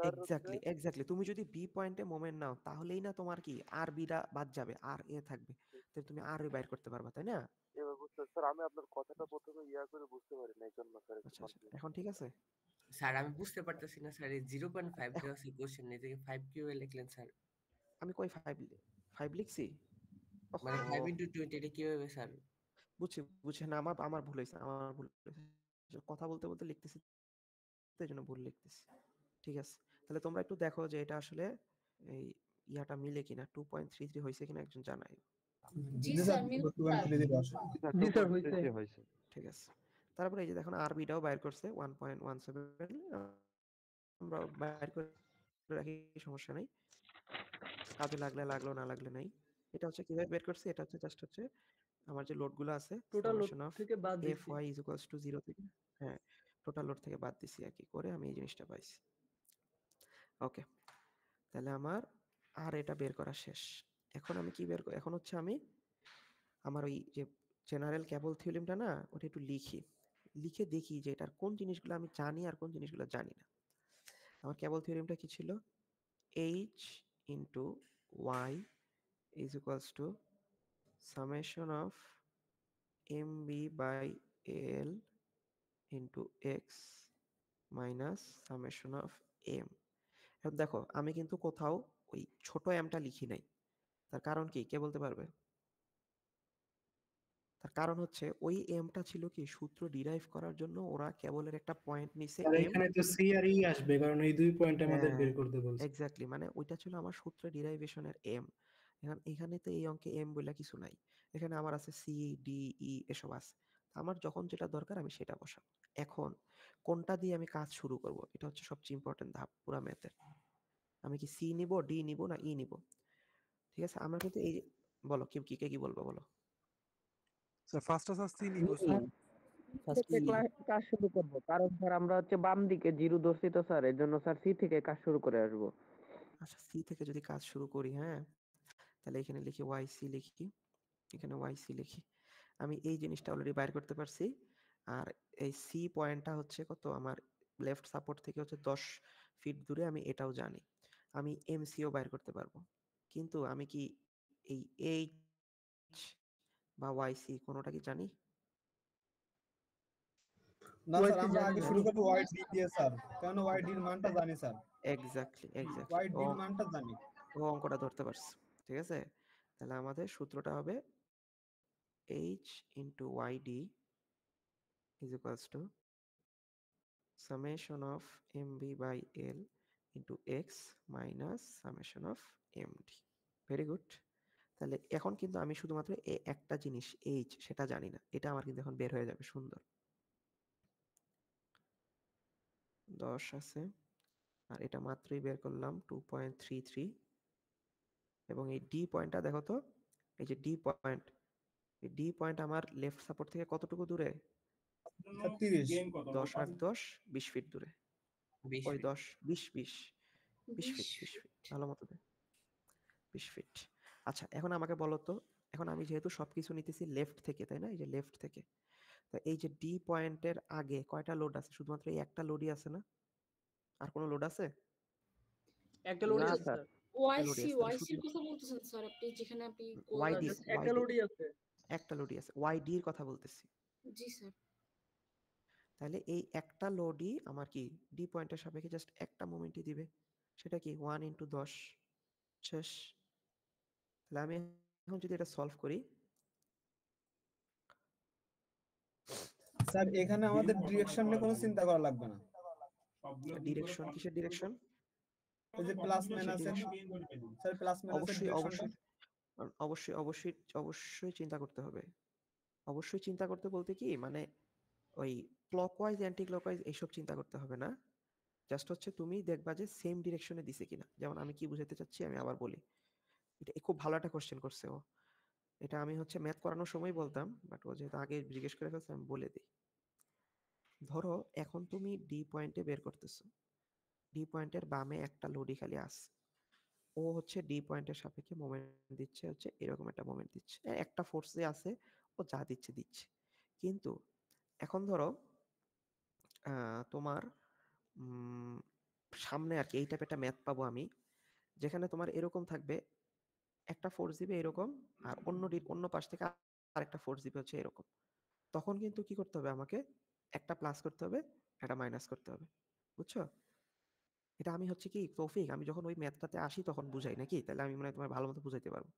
এক্স্যাক্টলি এক্স্যাক্টলি, তুমি যদি বি পয়েন্টে মোমেন্ট নাও তাহলেই না তোমার কি আর বিটা বাদ যাবে, আর এ থাকবে, তাহলে তুমি আর এ বাইর করতে পারবা, তাই না? আচ্ছা আচ্ছা, এখন ঠিক আছে। স্যার আমি বুঝতে পারতেছি না স্যার, এই 0.5 দেওয়া আছে কোশ্চেন, এদিকে 5 কিভাবে লিখলেন স্যার? আমি কই 5 লিখছি? মানে 5 ওহো! into 20 এটা কিভাবে স্যার? বুঝছি না, আমার ভুল হয়েছে, আমার ভুল হয়েছে। কথা বলতে বলতে লিখতেছি তো এই জন্য ভুল লিখতেছি। ঠিক আছে, তাহলে তোমরা একটু দেখো যে এটা আসলে এই ইয়াটা মিলে কিনা, 2.33 হয়েছে কিনা একজন জানাই। জি জি স্যার, স্যার, মিলছে 2.3 আসে। জি স্যার, হইছে। হয়েছে। ঠিক আছে, তারপরে এই যে দেখুন আরবিটাও বাইর করছে 1.17, আমরা বাইর করে রাখি, সমস্যা নেই, কাজে লাগলে লাগলো, না লাগলে নাই। এটা হচ্ছে কিভাবে বের করছে, এটা হচ্ছে জাস্ট হচ্ছে আমার যে লোডগুলো আছে টোটাল লোড সামেশন অফ থেকে বাদ দিছি। fy is equals to 0 থেকে, হ্যাঁ, টোটাল লোড থেকে বাদ দিছি আর কি করে আমি এই জিনিসটা পাইছি। ওকে, তাহলে আমার আর এটা বের করা শেষ। এখন আমি কি বের এখন হচ্ছে আমি আমার ওই যে জেনারেল কেবল থিওরেমটা না, ওটা একটু লিখি, লিখে দেখি যে এটার কোন জিনিসগুলো আমি জানি আর কোন জিনিসগুলো জানি না। আমার কেবল থিওরেমটা কি ছিল? h into y is equals to summation of mb by l into x minus summation of m। এখন দেখো আমি কিন্তু কোথাও ওই ছোট এমটা লিখি নাই, তার কারণ কি কে বলতে পারবে? তার কারণ হচ্ছে ওই এমটা ছিল কি সূত্র ডিরাইভ করার জন্য ওরা কেবলের একটা পয়েন্ট নিছে আর এম। এখানে তো সি আর ই আসবে, কারণ এই 2 পয়েন্ট আমাদের বের করতে বলছে। এক্স্যাক্টলি, মানে ওইটা ছিল আমার সূত্র ডিরাইভেশনের এম। এখন এখানে তো এই অঙ্কে এম বলে কিছু নাই, এখানে আমার আছে সি ডি ই এসব আছে। আমার যখন যেটা দরকার আমি সেটা বসাবো। এখন কোনটা দিয়ে আমি কাজ শুরু করব, এটা হচ্ছে সবচেয়ে ইম্পর্টেন্ট ধাপ পুরা ম্যাথের। আমি কি সি নিব, ডি নিব, না ই নিব? ঠিক আছে, আমরা কিন্তু এই বলো কি কি কি বলবো বলো। স্যার ফার্স্ট আছে সি নিব স্যার। ফার্স্ট থেকে কাজ শুরু করব, কারণ স্যার আমরা হচ্ছে বাম দিকে জিরো ধরছি তো স্যার, এর জন্য স্যার সি থেকে কাজ শুরু করে আসবো। আচ্ছা, সি থেকে যদি কাজ শুরু করি, হ্যাঁ, তাহলে এখানে লিখি ওয়াই সি লিখি, এখানে ওয়াই সি লিখি। আমি এই জিনিসটা অলরেডি বাইর করতে পারছি। আর এই সি পয়েন্টটা হচ্ছে কত, আমার লেফট সাপোর্ট থেকে হচ্ছে 10 ফিট দূরে, আমি এটাও জানি। আমি এমসিও বাইর করতে পারবো, কিন্তু আমি কি এই এইচ বা ওয়াইসি কোনোটা কি জানি? না স্যার, আমরা আগে শুরু করব ওয়াই ডি দিয়ে স্যার, কারণ ওয়াই ডির মানটা জানি স্যার। এক্স্যাক্টলি ওয়াই ডির মানটা জানি। ও অঙ্কটা ধরতে পারছি, ঠিক আছে। তাহলে আমাদের সূত্রটা হবে H into Y D is equals to summation of mb by l into x minus summation of md। Very good. তাহলে এখন কিন্তু আমি শুধুমাত্র একটা জিনিস h সেটা জানি না, এটা আমার কিন্তু এখন বের হয়ে যাবে সুন্দর। 10 আছে, আর এটা মাত্রই বের করলাম 2.33। এবং এই ডি পয়েন্টটা দেখো তো, এই যে ডি পয়েন্ট, এই ডি পয়েন্ট আমার লেফট সাপোর্ট থেকে কতটুকু দূরে? 10 আর 10 20 ফিট দূরে। 20 ওই ফিট। 10 20 20 20 ফিট 20 20 ফিট ভালো মতো দে, 20 ফিট। আচ্ছা, এখন আমাকে বলো তো, এখন আমি যেহেতু সবকিছু নিতেছি লেফট থেকে, তাই না, এই যে লেফট থেকে, তো এই যে ডি পয়েন্টের আগে কয়টা লোড আছে? শুধুমাত্র এই একটা লোডই আছে না? আর কোনো লোড আছে? একটা লোডই না আছে স্যার, স্যার। ওয়াইসি তাহলে ওয়াইসির শুধু কথা বলতেছেন স্যার আপনি, যেখানে আপনি ওয়াইডি, জাস্ট একটা লোডই আছে। একটা লোডই আছে, ওয়াইডি এর কথা বলতেছি। জি স্যার। তাহলে এই একটা লোডই আমার কি ডি পয়েন্টের সাপেক্ষে জাস্ট একটা মোমেন্টই দিবে, সেটা কি 1 ইন্টু 10 শেষ। তাহলে আমি এখন যদি এটা সলভ করি, স্যার এখানে আমাদের ডিরেকশন নিয়ে কোনো চিন্তা করা লাগবে না। ডিরেকশন কিসের ডিরেকশন? এই যে প্লাস মাইনাসের, স্যার প্লাস মাইনাসের অবশ্যই ডিরেকশনটা অবশ্যই অবশ্যই অবশ্যই চিন্তা করতে হবে। অবশ্যই চিন্তা করতে বলতে কি, মানে ওই ক্লকওয়াইজ অ্যান্টি ক্লকওয়াইজ এইসব চিন্তা করতে হবে না। জাস্ট হচ্ছে তুমি দেখবা যে সেম ডিরেকশনে দিছে কিনা। যেমন আমি কি বুঝাতে চাচ্ছি আমি আবার বলি, এটা খুব ভালো একটা কোশ্চেন করছে ও। এটা আমি হচ্ছে ম্যাথ করানোর সময় বলতাম, বাট ও যেহেতু আগে জিজ্ঞেস করে ফেলছে আমি বলে দিই। ধরো এখন তুমি ডি পয়েন্টে বের করতেছো, ডি পয়েন্টের বামে একটা লোডই খালি আছে, ও হচ্ছে ডি পয়েন্টের সাপেক্ষে মোমেন্ট দিচ্ছে, হচ্ছে এরকম একটা মোমেন্ট দিচ্ছে, একটা ফোর্স যে আছে ও যা দিচ্ছে দিচ্ছে। কিন্তু এখন ধরো তোমার সামনে আর কি এই টাইপের একটা ম্যাথ পাবো আমি, যেখানে তোমার এরকম থাকবে, একটা ফোর্স দিবে এরকম, আর অন্য পাশ থেকে আরেকটা ফোর্স দিবে হচ্ছে এরকম। তখন কিন্তু কি করতে হবে আমাকে, একটা প্লাস করতে হবে, একটা মাইনাস করতে হবে, বুঝছো? এটা আমি হচ্ছে কি তৌফিক, আমি যখন ওই ম্যাথটাতে আসি তখন বুঝাই নাকি, তাহলে আমি মনে হয় তোমার ভালো মতো বুঝাইতে পারবো।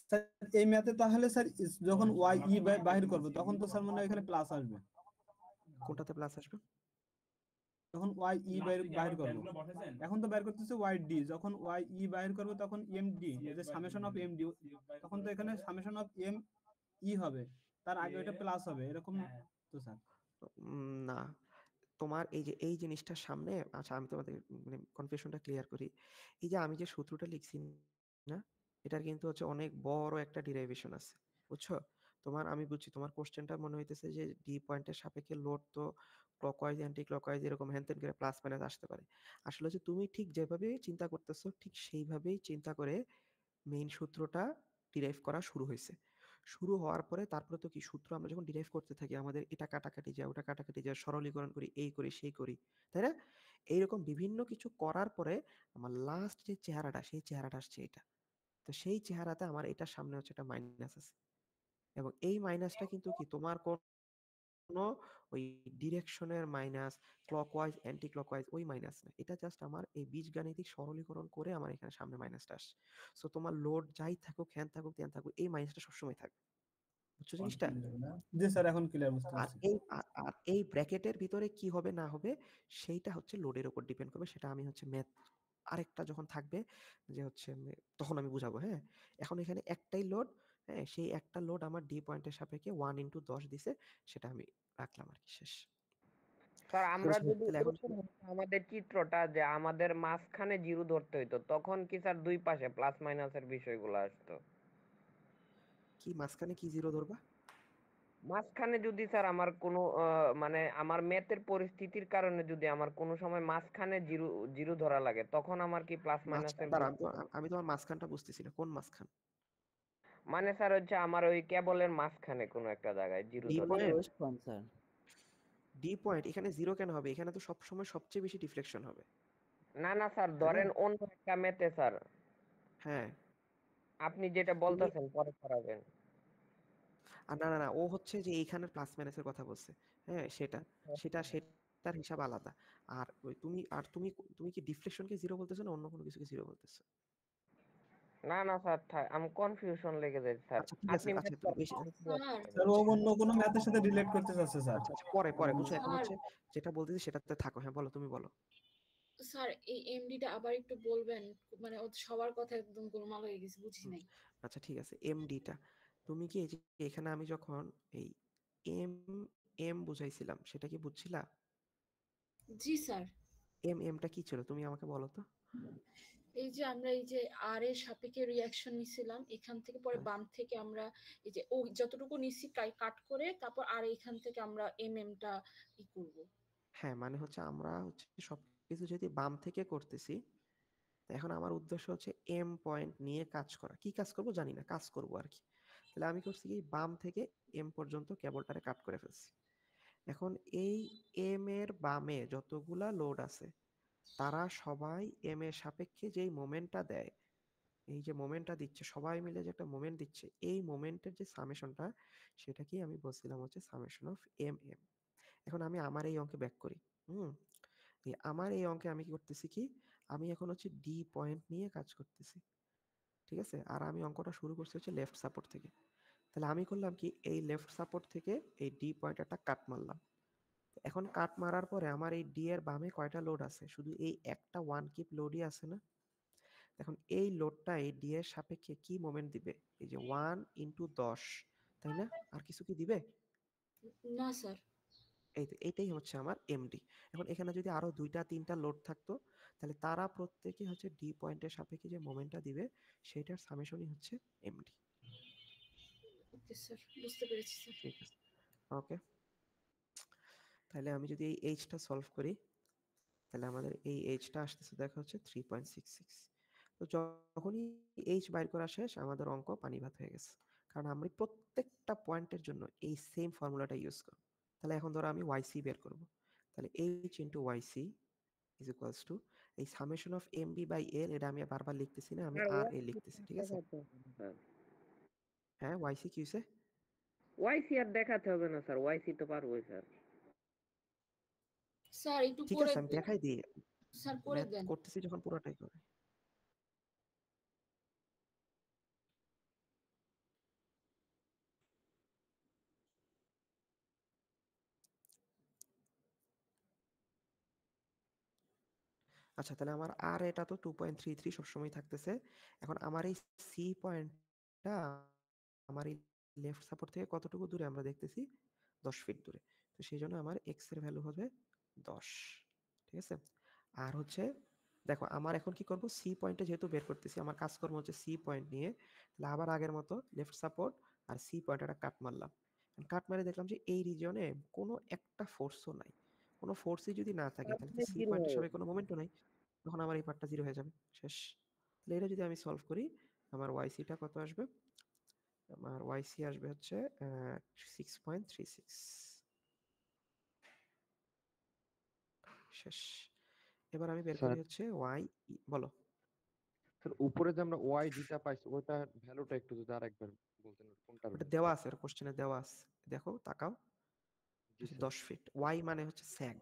স্যার এই ম্যাথে তাহলে স্যার যখন বাহির করবো তখন তো স্যার মনে হয় এখানে প্লাস আসবে। কোনটাতে প্লাস আসবে? যখন বাহির করবো, এখন তো বের করতেছে ডি, যখন বাহির করবো তখন এমডি, এই যে সামেশন অফ এমডি, তখন তো এখানে সামেশন অফ এম হবে, তার আগে ওটা প্লাস হবে, এরকম তো স্যার। না, তোমার এই জিনিসটার সামনে, আচ্ছা আমি তোমাদের মানে কনফিউশনটা ক্লিয়ার করি। এই যে আমি যে সূত্রটা লিখছি না, এটার কিন্তু হচ্ছে অনেক বড় একটা ডিরাইভেশন আছে, বুঝছো? তোমার আমি বুঝছি তোমার কোশ্চেনটা মনে হইতেছে যে ডি পয়েন্টের সাপেক্ষে লোড তো ক্লকওয়াইজ অ্যান্টি ক্লকওয়াইজ এরকম হ্যান করে প্লাস মাইনাস আসতে পারে। আসলে হচ্ছে তুমি ঠিক যেভাবে চিন্তা করতেছো ঠিক সেইভাবেই চিন্তা করে মেইন সূত্রটা ডিরাইভ করা শুরু হয়েছে। শুরু হওয়ার পরে তারপরে তো কি সূত্র আমরা যখন ডিরাইভ করতে থাকি আমাদের এটা কাটাকাটি যায়, ওটা কাটাকাটি যায়, সরলীকরণ করি, এই করি সেই করি, তাই না? এইরকম বিভিন্ন কিছু করার পরে আমার লাস্ট যে চেহারাটা, সেই চেহারাটা আসছে এটা। তো সেই চেহারাতে আমার এটার সামনে হচ্ছে একটা মাইনাস আছে, এবং এই মাইনাসটা কিন্তু কি তোমার কোনো ওই ডিরেকশনের মাইনাস, ক্লকওয়াইজ অ্যান্টি ক্লকওয়াইজ ওই মাইনাস না, এটা জাস্ট আমার এই বীজগাণিতিক সরলীকরণ করে আমার এখানে সামনে মাইনাসটা আসছে। সো তোমার লোড যাই থাকুক, হ্যান থাকুক, ত্যান থাকুক, এই মাইনাসটা সবসময় থাকবে, বুঝছো জিনিসটা? জি স্যার, এখন ক্লিয়ার বুঝতে আর পারছি। এই ব্র্যাকেটের ভিতরে কি হবে না হবে সেইটা হচ্ছে লোডের উপর ডিপেন্ড করবে, সেটা আমি হচ্ছে ম্যাথ আরেকটা যখন থাকবে যে হচ্ছে তখন আমি বুঝাবো। হ্যাঁ, এখন এখানে একটাই লোড, হ্যাঁ, সেই একটা লোড আমার ডি পয়েন্টের সাপেক্ষে 1/10 দিছে, সেটা আমি রাখলাম আর কি, শেষ। স্যার আমরা যদি তাহলে এখন এরকম হতো আমাদের চিত্রটা যে আমাদের মাঝখানে জিরো ধরতে হইতো, তখন কি স্যার দুই পাশে প্লাস মাইনাসের বিষয়গুলো আসতো? কি মাঝখানে কি জিরো ধরবা? মাঝখানে যদি স্যার আমার কোনো মানে আমার ম্যাথের পরিস্থিতির কারণে যদি আমার কোনো সময় মাঝখানে জিরো জিরো ধরা লাগে, তখন আমার কি প্লাস মাইনাসের দাঁড়া, আমি তোমার মাঝখানটা বুঝতেছি না, কোন মাঝখান? মানে স্যার হচ্ছে আমার ওই কেবলের মাঝখানে কোনো একটা জায়গায় জিরো ডি ধরছে। Point, West point sir. D point এখানে জিরো কেন হবে? এখানে তো সবসময় সবচেয়ে বেশি ডিফ্লেকশন হবে, না না স্যার, তাই না? ধরেন অন্য একটা ম্যাথে স্যার হ্যাঁ, আপনি যেটা তুমি বলতেছেন পরে করাবেন। না না না, ও হচ্ছে যে এইখানে প্লাস মাইনাসের কথা বলছে। হ্যাঁ, সেটার হিসাব আলাদা। আর ওই তুমি তুমি কি ডিফ্লেকশনকে জিরো বলতেছো না অন্য কোনো কিছুকে জিরো বলতেছো? না না স্যার, আমি কনফিউশন লেগে যায় স্যার। আচ্ছা ঠিক আছে, আপনি আচ্ছা ম্যাথ তুমি বেশি স্যার স্যার ও অন্য কোনো ম্যাথের সাথে রিলেট করতে চাচ্ছে স্যার। আচ্ছা আচ্ছা, পরে পরে বুঝছো, এখন স্যার হচ্ছে যেটা বলতেছি সেটাতে থাকো। হ্যাঁ বলো, তুমি বলো। স্যার এই এমডিটা আবার একটু বলবেন, মানে ও সবার কথা একদম গোলমাল হয়ে গেছে, বুঝি নাই। আচ্ছা ঠিক আছে, এমডিটা তুমি কি এই যে এখানে আমি যখন এই এম এম বুঝাইছিলাম সেটা কি বুঝছিলা? জি স্যার। এমটা কি ছিল তুমি আমাকে বলো তো। এই যে আমরা এই যে আর এর সাপেক্ষে রিয়াকশন নিছিলাম, এখান থেকে পরে হ্যাঁ বাম থেকে আমরা এই যে ও যতটুকু নিছি কাট করে তারপর আর এখান থেকে আমরা এমটা ই করব। হ্যাঁ, মানে হচ্ছে আমরা হচ্ছে সবকিছু যদি বাম থেকে করতেছি, তো এখন আমার উদ্দেশ্য হচ্ছে এম পয়েন্ট নিয়ে কাজ করা। কি কাজ করব জানি না, কাজ করব আর কি। তাহলে আমি করছি কি বাম থেকে এম পর্যন্ত কেবলটারে কাট করে ফেলছি। এখন এই এম এর বামে যতগুলা লোড আছে তারা সবাই এম এর সাপেক্ষে যেই মোমেন্টটা দেয়, এই যে মোমেন্টটা দিচ্ছে সবাই মিলে যে একটা মোমেন্ট দিচ্ছে, এই মোমেন্টের যে সামেশনটা সেটাকেই আমি বলছিলাম হচ্ছে সামেশন অফ এম এম। এখন আমি আমার এই অঙ্কে ব্যাক করি। হুম, আমার এই অঙ্কে আমি কি করতেছি কি, আমি এখন হচ্ছে ডি পয়েন্ট নিয়ে কাজ করতেছি, ঠিক আছে? আর আমি অঙ্কটা শুরু করছি হচ্ছে লেফট সাপোর্ট থেকে। তাহলে আমি করলাম কি, এই লেফট সাপোর্ট থেকে এই ডি পয়েন্ট একটা কাট মারলাম। এখন কাট মারার পরে আমার এই ডি এর বামে কয়টা লোড আছে? শুধু এই একটা ওয়ান কিপ লোডই আছে না? এখন এই লোডটা এই ডি এর সাপেক্ষে কি মোমেন্ট দিবে? এই যে 1/10, তাই না? আর কিছু কি দিবে? না স্যার। এই তো এইটাই হচ্ছে আমার এমডি। এখন এখানে যদি আরো 2টা 3টা লোড থাকতো, তাহলে তারা প্রত্যেকে হচ্ছে ডি পয়েন্টের সাপেক্ষে যে মোমেন্টটা দিবে সেটার সামেশনই হচ্ছে এমডি। ওকে স্যার, বুঝতে পেরেছি স্যার। ঠিক আছে, ওকে। তাহলে আমি যদি এই এইচটা সলভ করি, তাহলে আমাদের এই এইচটা আসতেছে দেখা হচ্ছে 3.66। তো যখনই এইচ বাইর করা শেষ আমাদের অঙ্ক পানি ভাত হয়ে গেছে, কারণ আমরা প্রত্যেকটা পয়েন্টের জন্য এই সেম ফর্মুলাটা ইউজ করব। তাহলে এখন ধরো আমি ওয়াইসি বের করব, তাহলে H into Y C is equals to এই summation of M B by L, এটা আমি বারবার লিখতেছি না, আমি স্যার আর এ ওয়াইসি লিখতেছি, ঠিক আছে? দেখাতে হবে না স্যার, হ্যাঁ, ওয়াইসি কি হয়েছে? ওয়াইসি আর দেখাতে হবে না স্যার, ওয়াইসি তো পারবোই স্যার। স্যার একটু ঠিক করে আছে আমি দেখাই দিই, স্যার করে ম্যাথ দেন। করতেছি যখন পুরোটাই করে। আচ্ছা, তাহলে আমার আর এটা তো 2.33 সবসময় থাকতেছে। এখন আমার এই সি পয়েন্টটা আমার এই লেফট সাপোর্ট থেকে কতটুকু দূরে আমরা দেখতেছি 10 ফিট দূরে। তো সেই জন্য আমার এক্স এর ভ্যালু হবে 10। ঠিক আছে? আর হচ্ছে দেখো আমার এখন কি করব, সি পয়েন্টে যেহেতু বের করতেছি আমার কাজকর্ম হচ্ছে সি পয়েন্ট নিয়ে, তাহলে আবার আগের মতো লেফট সাপোর্ট আর সি পয়েন্ট একটা কাট মারলাম। কাট মারে দেখলাম যে এই রিজিয়নে কোনো একটা ফোর্সও নাই। কোনো ফোর্সই যদি না থাকে তাহলে তো সি পয়েন্টের সঙ্গে কোনো মোমেন্টও নাই। তখন আমার এই পার্টটা 0 হয়ে যাবে। শেষ। তাহলে এটা যদি আমি সলভ করি আমার ওয়াইসিটা কত আসবে? আমার ওয়াইসি আসবে হচ্ছে 6.36। শেষ। এবার আমি বের স্যার করি হচ্ছে ওয়াই। বলো। স্যার উপরে যে আমরা ওয়াই ডিটা পাইছি ওটার ভ্যালুটা একটু যদি আরেকবার বলতেন কোনটার ওটা ভ্যালু? দেওয়া আছে, ওর কোশ্চেনে দেওয়া আছে। দেখো, তাকাও। জি স্যার। 10 ফিট। ওয়াই মানে হচ্ছে স্যাগ।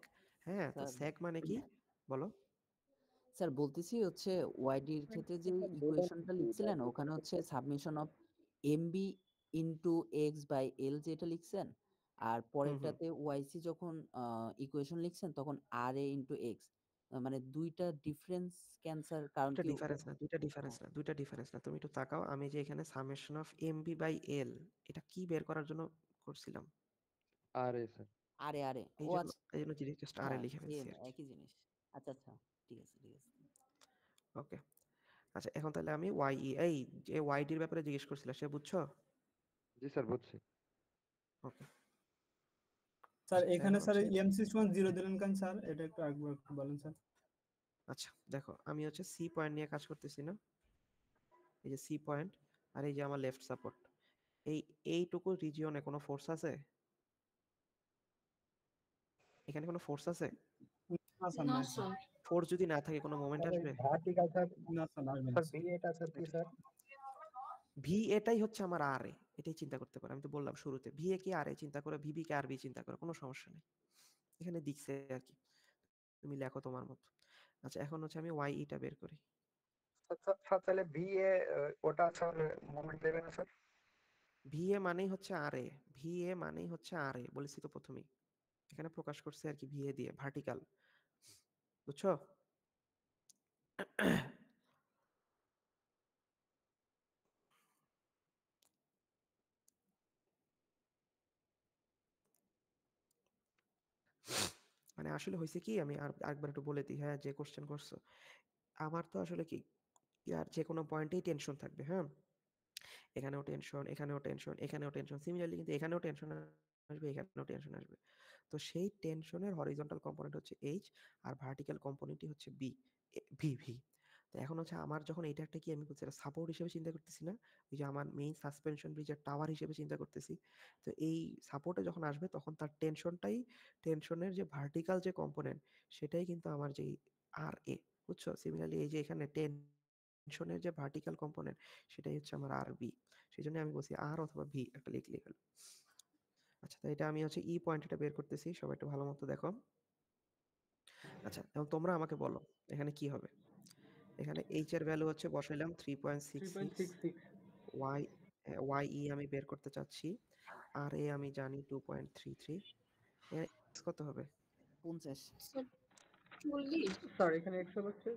হ্যাঁ, তো স্যার স্যাগ মানে কি? বলো। স্যার বলতেছি হচ্ছে ওয়াইডির ক্ষেত্রে যে ইকুয়েশনটা লিখছিলেন ওখানে হচ্ছে submission of MB into X by L যেটা লিখছেন, আর হুম হুম। পরেরটাতে ওয়াইসি যখন ইকুয়েশন লিখছেন তখন আর এ ইনটু এক্স, মানে দুইটা ডিফারেন্স ক্যান্সার কারণ দুইটা কি ডিফারেন্স না, দুইটা ডিফারেন্স না, দুইটা ডিফারেন্স না। তুমি একটু তাকাও, আমি যে এখানে summation of MB by L এটা কি বের করার জন্য করছিলাম? আরে স্যার আরে আরে এই ও জন্য আচ্ছা, এই জন্য জাস্ট আরে হ্যাঁ লিখে ফেলছি সেম আর কি। একই জিনিস। আচ্ছা আচ্ছা, ঠিক আছে ঠিক আছে। ওকে। আচ্ছা, এখন তাহলে আমি ওয়াই এই যে ওয়াইডির ব্যাপারে জিজ্ঞেস করছিল, সে বুঝছো? জি স্যার বুঝছি। ওকে। স্যার আচ্ছা, এখানে এখন স্যার হচ্ছে এম6 মান 0 দিলেন কেন স্যার? এটা একটু আরেকবার একটু বলেন স্যার। আচ্ছা দেখো, আমি হচ্ছে সি পয়েন্ট নিয়ে কাজ করতেছি না? এই যে সি পয়েন্ট আর এই যে আমার লেফট সাপোর্ট, এইটুকু রিজিয়নে কোনো ফোর্স আছে? এখানে কোনো ফোর্স আছে? না স্যার, না নাই স্যার। স্যার। ফোর্স যদি না থাকে কোনো মোমেন্ট আসবে? ভার্টিক্যাল স্যার, না স্যার, আসবে না স্যার। ভি এটাই হচ্ছে আমার আর এ, এটাই চিন্তা করতে পারো। আমি তো বললাম শুরুতে ভি এ কি আর এ চিন্তা করো, ভিবি কে আর বি চিন্তা করো, কোনো সমস্যা নেই। এখানে দিচ্ছে আর কি, তুমি লেখো তোমার মতো। আচ্ছা, এখন হচ্ছে আমি ওয়াই ইটা বের করি। তাহলে ভি এ ওটা স্যার মোমেন্ট দেবে না স্যার? ভি এ মানেই হচ্ছে আর এ, ভি এ মানেই হচ্ছে আর এ, বলেছি তো প্রথমেই। এখানে প্রকাশ করছে আর কি ভি এ দিয়ে, ভার্টিক্যাল। বুঝছো? মানে আসলে হয়েছে কি, আমি আরেকবার একটু বলে দিই, হ্যাঁ, যে কোশ্চেন করছো আমার তো আসলে কি, আর যে কোনো পয়েন্টেই টেনশন থাকবে। হ্যাঁ, এখানেও টেনশন, এখানেও টেনশন, এখানেও টেনশন, সিমিলারলি কিন্তু এখানেও টেনশন আসবে, এখানেও টেনশন আসবে। তো সেই টেনশনের হরিজন্টাল কম্পোনেন্ট হচ্ছে এইচ, আর ভার্টিক্যাল কম্পোনেন্টই হচ্ছে ভি। তো এখন হচ্ছে আমার যখন এটা একটা কি আমি বলছি সাপোর্ট হিসেবে চিন্তা করতেছি না, ওই যে আমার মেইন সাসপেনশন ব্রিজের টাওয়ার হিসেবে চিন্তা করতেছি। তো এই সাপোর্টে যখন আসবে তখন তার টেনশনের যে ভার্টিক্যাল যে কম্পোনেন্ট সেটাই কিন্তু আমার যেই আর এ। বুঝছো? সিমিলারলি এই যে এখানে টেনশনের যে ভার্টিক্যাল কম্পোনেন্ট সেটাই হচ্ছে আমার আর বি। সেই জন্য আমি বলছি আর অথবা ভি একটা লিখলে গেল। আচ্ছা, তো এটা আমি হচ্ছে ই পয়েন্ট এটা বের করতেছি, সবাই একটু ভালো মতো দেখো। আচ্ছা, এখন তোমরা আমাকে বলো এখানে কি হবে। এখানে এইচ এর ভ্যালু হচ্ছে বসাইলাম 3.66, 3.66। ওয়াই ওয়াই ই আমি বের করতে চাচ্ছি, আর এ আমি জানি 2.33, এর x কত হবে? 50 স্যার 40। স্যার এখানে 100 হচ্ছে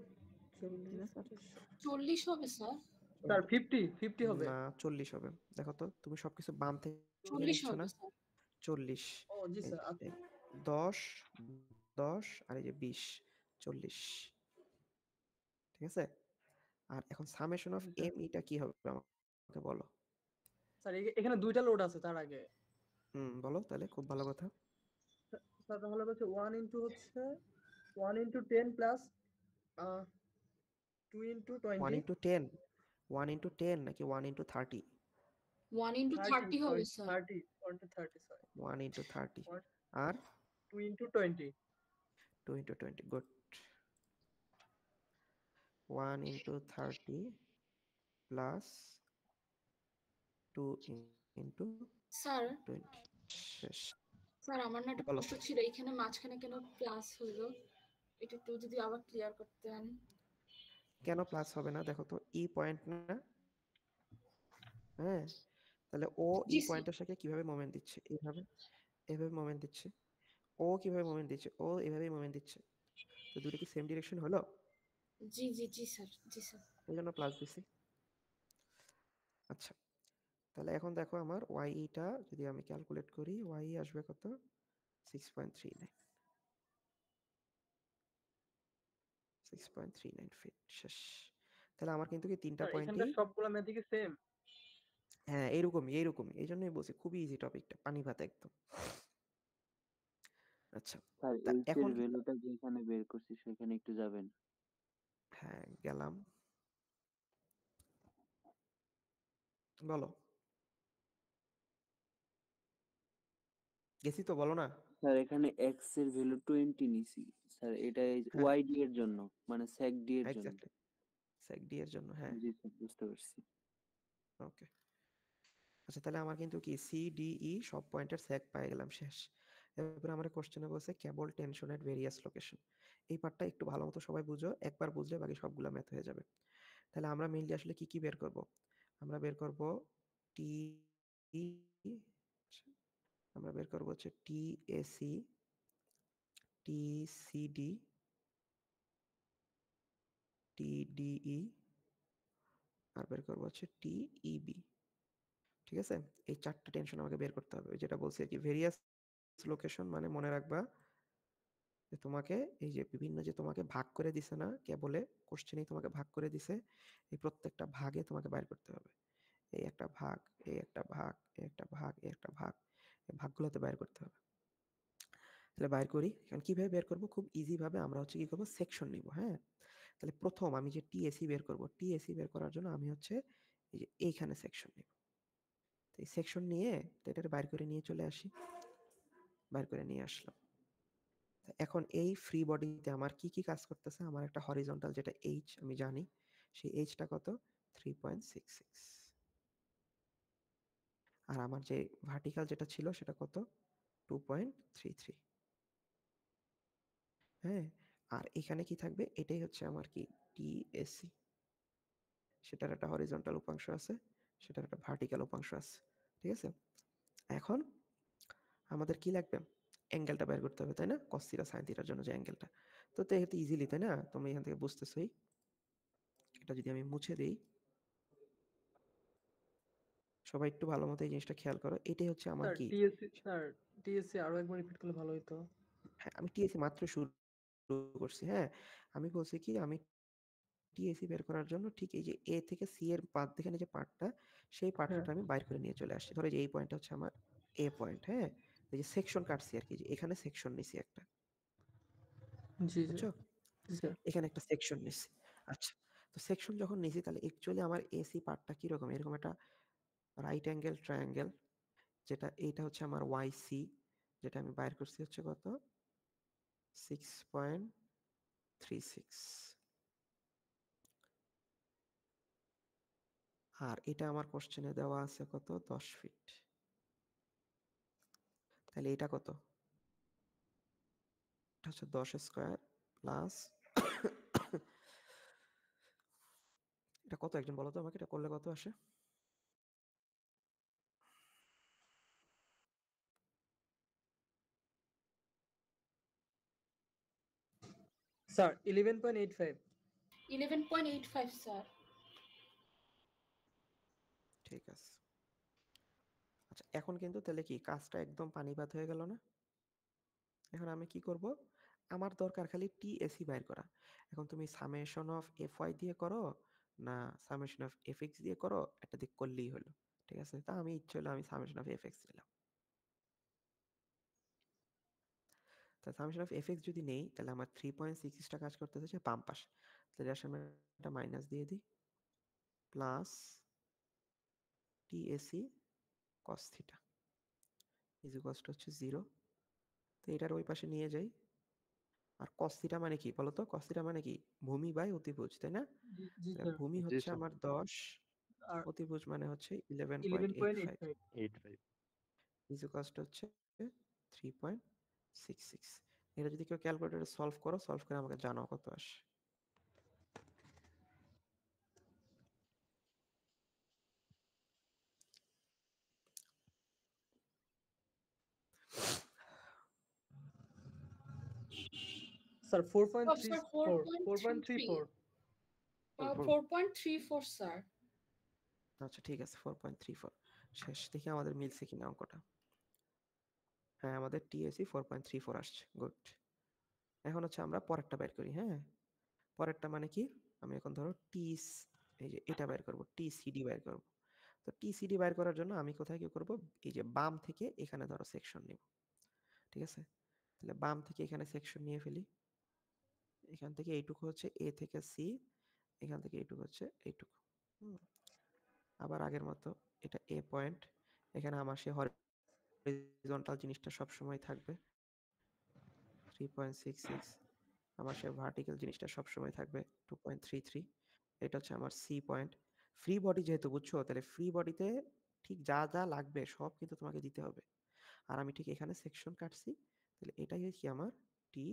ঠিক 40। আছে স্যার। 40 হবে স্যার। স্যার 50 হবে। না, 40 হবে। দেখো তো, তুমি সবকিছু বাম থেকে 40 নিচ্ছ হবে না? স্যার। 40। ও জি এই স্যার। এই 10 10 আর এই যে 20, 40। ঠিক আছে? আর এখন সামেশন অফ আচ্ছা এম ইটা কি হবে আমাকে বলো। স্যার, এখানে দুইটা লোড আছে তার আগে। বলো তাহলে, খুব ভালো কথা। স্যার তাহলে হচ্ছে 1 ইনটু হচ্ছে 1 into 10 plus 2 into 1 20 into 10, 1 into 10 নাকি 1 ইন্টু 30? 1 into 30 30 হবে স্যার। 30 1 to 30 সরি 1 ইন্টু 30 1 আর 2 into 20 2 into 20, good. 1 into 30 plus 2 into sir 20। শেষ। স্যার আমার না একটা বলো। প্রশ্ন ছিল, এখানে মাঝখানে কেন প্লাস হইলো? এটা একটু যদি আবার ক্লিয়ার করতেন। কেন প্লাস হবে না দেখো তো, ই পয়েন্ট না, হ্যাঁ, তাহলে ও ই জি স্যার। পয়েন্টের সাথে কিভাবে মোমেন্ট দিচ্ছে, এইভাবে, এভাবে মোমেন্ট দিচ্ছে। ও কিভাবে মোমেন্ট দিচ্ছে, ও এভাবেই মোমেন্ট দিচ্ছে। তো দুটো কি সেম ডিরেকশন হলো? জি জি জি স্যার, জি স্যার। এই জন্য প্লাস দিছি। আচ্ছা, তাহলে এখন দেখো আমার ওয়াইটা যদি আমি ক্যালকুলেট করি, ওয়াই আসবে কত, 6.39, 6.39 ফিট। শেষ। তাহলে আমার কিন্তু কি তিনটা স্যার এখানকার পয়েন্টই, সবগুলো ম্যাথই কি সেম? হ্যাঁ এইরকমই এইরকমই, এই জন্যই বলছি খুবই ইজি টপিকটা, পানি ভাত একদম। আচ্ছা, স্যার তা এইচ এর এখন ভ্যালুটা যেখানে বের করছি সেখানে একটু যাবেন। হ্যাঁ গেলাম, বলো, গেছি তো, বলো না। স্যার এখানে এক্স এর ভ্যালু 20 নিছি। স্যার এটা হ্যাঁ ওয়াই ডি এর জন্য, মানে সেক ডি এর জন্য। এক্স্যাক্টলি, সেক ডি এর জন্য, হ্যাঁ। জি স্যার বুঝতে পারছি। ওকে, আচ্ছা তাহলে আমার কিন্তু কি সি ডি ই সব পয়েন্টের সেক পেয়ে গেলাম, শেষ। এরপরে আমার কোশ্চেনে বলছে কেবল টেনশন এট ভেরিয়াস লোকেশন। এই পার্টটা একটু ভালো মতো সবাই বুঝো, একবার বুঝলে বাকি সবগুলো ম্যাথ হয়ে যাবে। তাহলে আমরা মেইনলি আসলে কি কি বের করব, আমরা বের করব টি, আমরা বের করব হচ্ছে টি এসি, টি সিডি, টি ডিই, আর বের করব হচ্ছে টি ইবি। ঠিক আছে, এই চারটা টেনশন আমাকে বের করতে হবে। ওই যেটা বলছি আর কি, ভেরিয়াস লোকেশন মানে মনে রাখবা যে তোমাকে এই যে বিভিন্ন যে তোমাকে ভাগ করে দিছে না কেবলে, কোশ্চেনেই তোমাকে ভাগ করে দিছে, এই প্রত্যেকটা ভাগে তোমাকে বাইর করতে হবে। এই একটা ভাগ, এই একটা ভাগ, এই একটা ভাগ, এই একটা ভাগ, এই ভাগগুলোতে বাইর করতে হবে। তাহলে বাইর করি, এখন কিভাবে বের করব, খুব ইজি ভাবে আমরা হচ্ছে কি করবো, সেকশন নিব। হ্যাঁ, তাহলে প্রথম আমি যে টিএসি বের করব, টিএসি বের করার জন্য আমি হচ্ছে এই যে এইখানে সেকশন নিব। তো এই সেকশন নিয়ে এটা বাইর করে নিয়ে চলে আসি, বাইর করে নিয়ে আসলাম। এখন এই ফ্রি বডিতে আমার কি কি কাজ করতেছে, আমার একটা হরিজন্টাল যেটা এইচ আমি জানি, সেই এইচটা কত, 3.66, আর আমার যে ভার্টিক্যাল যেটা ছিল সেটা কত, 2.33। হ্যাঁ, আর এখানে কি থাকবে, এটাই হচ্ছে আমার কি টিএসসি, সেটার একটা হরিজন্টাল উপাংশ আছে, সেটার একটা ভার্টিক্যাল উপাংশ আছে। ঠিক আছে, এখন আমাদের কি লাগবে, অ্যাঙ্গেলটা বের করতে হবে, তাই না, কস থিটা সাইন থিটার জন্য যে অ্যাঙ্গেলটা। তো এটা ইজিলি, তাই না, তুমি এখান থেকে বুঝতেছই। এটা যদি আমি মুছে দিই, সবাই একটু ভালো মতো এই জিনিসটা খেয়াল করো, এটাই হচ্ছে আমার স্যার কি, টিএসসি আরো একবার রিপিট করলে ভালো হতো। হ্যাঁ আমি টিএসসি মাত্র শুরু করছি। হ্যাঁ, আমি বলছি কি, আমি টিএসসি বের করার জন্য ঠিক এই যে এ থেকে সি এর মাঝখানে যে পার্টটা, সেই হ্যাঁ পার্টটা আমি বাইর করে নিয়ে চলে আসছি। ধরো যে এই পয়েন্টটা হচ্ছে আমার এ পয়েন্ট, হ্যাঁ, এই যে সেকশন কাটছি আর কি, যে এখানে সেকশন নিছি একটা, জি জি বুঝছো, জি স্যার। এখানে একটা সেকশন নিছি। আচ্ছা, তো সেকশন যখন নিছি তাহলে অ্যাকচুয়ালি আমার এসি পার্টটা কিরকম, এরকম একটা রাইট অ্যাঙ্গেল ট্রায়াঙ্গেল, যেটা এইটা হচ্ছে আমার ওয়াই সি, যেটা আমি বাইর করছি হচ্ছে কত, 6.36, আর এটা আমার কোশ্চেনে দেওয়া আছে কত, 10 ফিট। তাহলে এটা কত, এটা হচ্ছে 10 স্কয়ার প্লাস এটা কত, একজন বলো তো আমাকে, এটা করলে কত আসে? স্যার 11.85। 11.85 স্যার। ঠিক আছে, আচ্ছা এখন কিন্তু তাহলে কি কাজটা একদম পানি ভাত হয়ে গেল না। এখন আমি কি করব, আমার দরকার খালি টিএসি বাইর করা। এখন তুমি সামেশন অফ এফ ওয়াই দিয়ে করো না সামেশন অফ এফ এক্স দিয়ে করো, একটা দিক করলেই হলো। ঠিক আছে, তা আমি ইচ্ছে হলো আমি সামেশন অফ এফ এক্স নিলাম। তা সামেশন অফ এফ এক্স যদি নেই, তাহলে আমার 3.66টা কাজ করতেছে হচ্ছে বাম পাশ, তাহলে এর সামনে একটা মাইনাস দিয়ে দিই, plus TAC cos theta is হচ্ছে 0। তো এটার ওই পাশে নিয়ে যাই, আর কস থিটা মানে কি বলতো, কস থিটা মানে কি, ভূমি বাই অতিভুজ, তাই না, জি জি তাহলে স্যার। ভূমি জি হচ্ছে স্যার। আমার 10, আর অতিভুজ মানে হচ্ছে 11.85, 11.85। 85। ইজ হচ্ছে 3.66। এটা যদি কেউ ক্যালকুলেটরে সলভ করো, সলভ করে আমাকে জানাও কত আসে। Sir Oh, sir, 4.34. 4.34, sir. আচ্ছা ঠিক আছে, 4.34 শেষ। দেখি আমাদের মিলছে কিনা অঙ্কটা। হ্যাঁ, আমাদের টিএসি 4.34 আসছে, গুড। এখন হচ্ছে আমরা পরেরটা বের করি। হ্যাঁ, পরেরটা মানে কি, আমি এখন ধরো এই যে এটা বের করব, টিসিডি বের করব। তো টিসিডি বের করার জন্য আমি কোথায় কি করব, এই যে বাম থেকে এখানে ধরো সেকশন নিব, ঠিক আছে? তাহলে বাম থেকে এখানে সেকশন নিয়ে ফেলি। এখান থেকে এইটুকু হচ্ছে এ থেকে সি, এখান থেকে এইটুকু হচ্ছে এইটুকু। আবার আগের মতো এটা এ পয়েন্ট, এখানে আমার সে হরিজন্টাল জিনিসটা সব সময় থাকবে 3.66, আমার সে ভার্টিক্যাল জিনিসটা সব সময় থাকবে 2.33। এটা হচ্ছে আমার সি পয়েন্ট। ফ্রি বডি যেহেতু, বুঝছো, তাহলে ফ্রি বডিতে ঠিক যা যা লাগবে সব কিন্তু তোমাকে দিতে হবে। আর আমি ঠিক এখানে সেকশন কাটছি, তাহলে এটাই কি আমার টি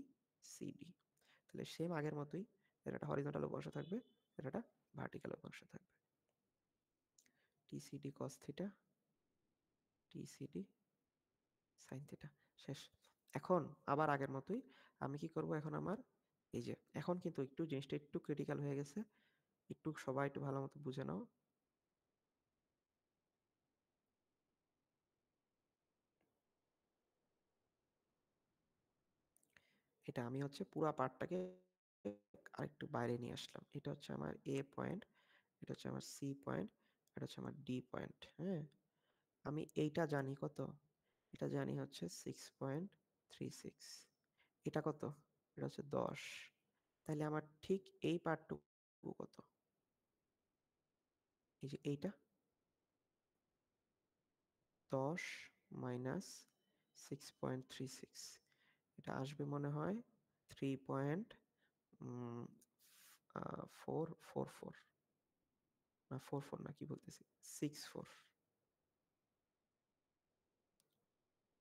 সিডি। তাহলে সেম আগের মতোই, এটা হরিজন্টাল উপাংশ থাকবে, এটা ভার্টিক্যাল উপাংশ থাকবে। টিসিডি কস থিটা, টিসিডি সাইন থিটা, শেষ। এখন আবার আগের মতোই আমি কি করব, এখন আমার এই যে এখন কিন্তু একটু জিনিসটা একটু ক্রিটিক্যাল হয়ে গেছে, একটু সবাই একটু ভালো মতো বুঝে নাও। এটা আমি হচ্ছে পুরো পার্টটাকে আরেকটু বাইরে নিয়ে আসলাম। এটা হচ্ছে আমার এ পয়েন্ট, এটা হচ্ছে আমার সি পয়েন্ট, এটা হচ্ছে আমার ডি পয়েন্ট। হ্যাঁ, আমি এইটা জানি কত, এটা জানি হচ্ছে 6.36। এটা কত, এটা হচ্ছে 10। তাহলে আমার ঠিক এই পার্টটুকু কত, এই যে এইটা 10 মাইনাস 6.36, এটা আসবে মনে হয় 3.444, না 44 না, কি বলতেছি, 64।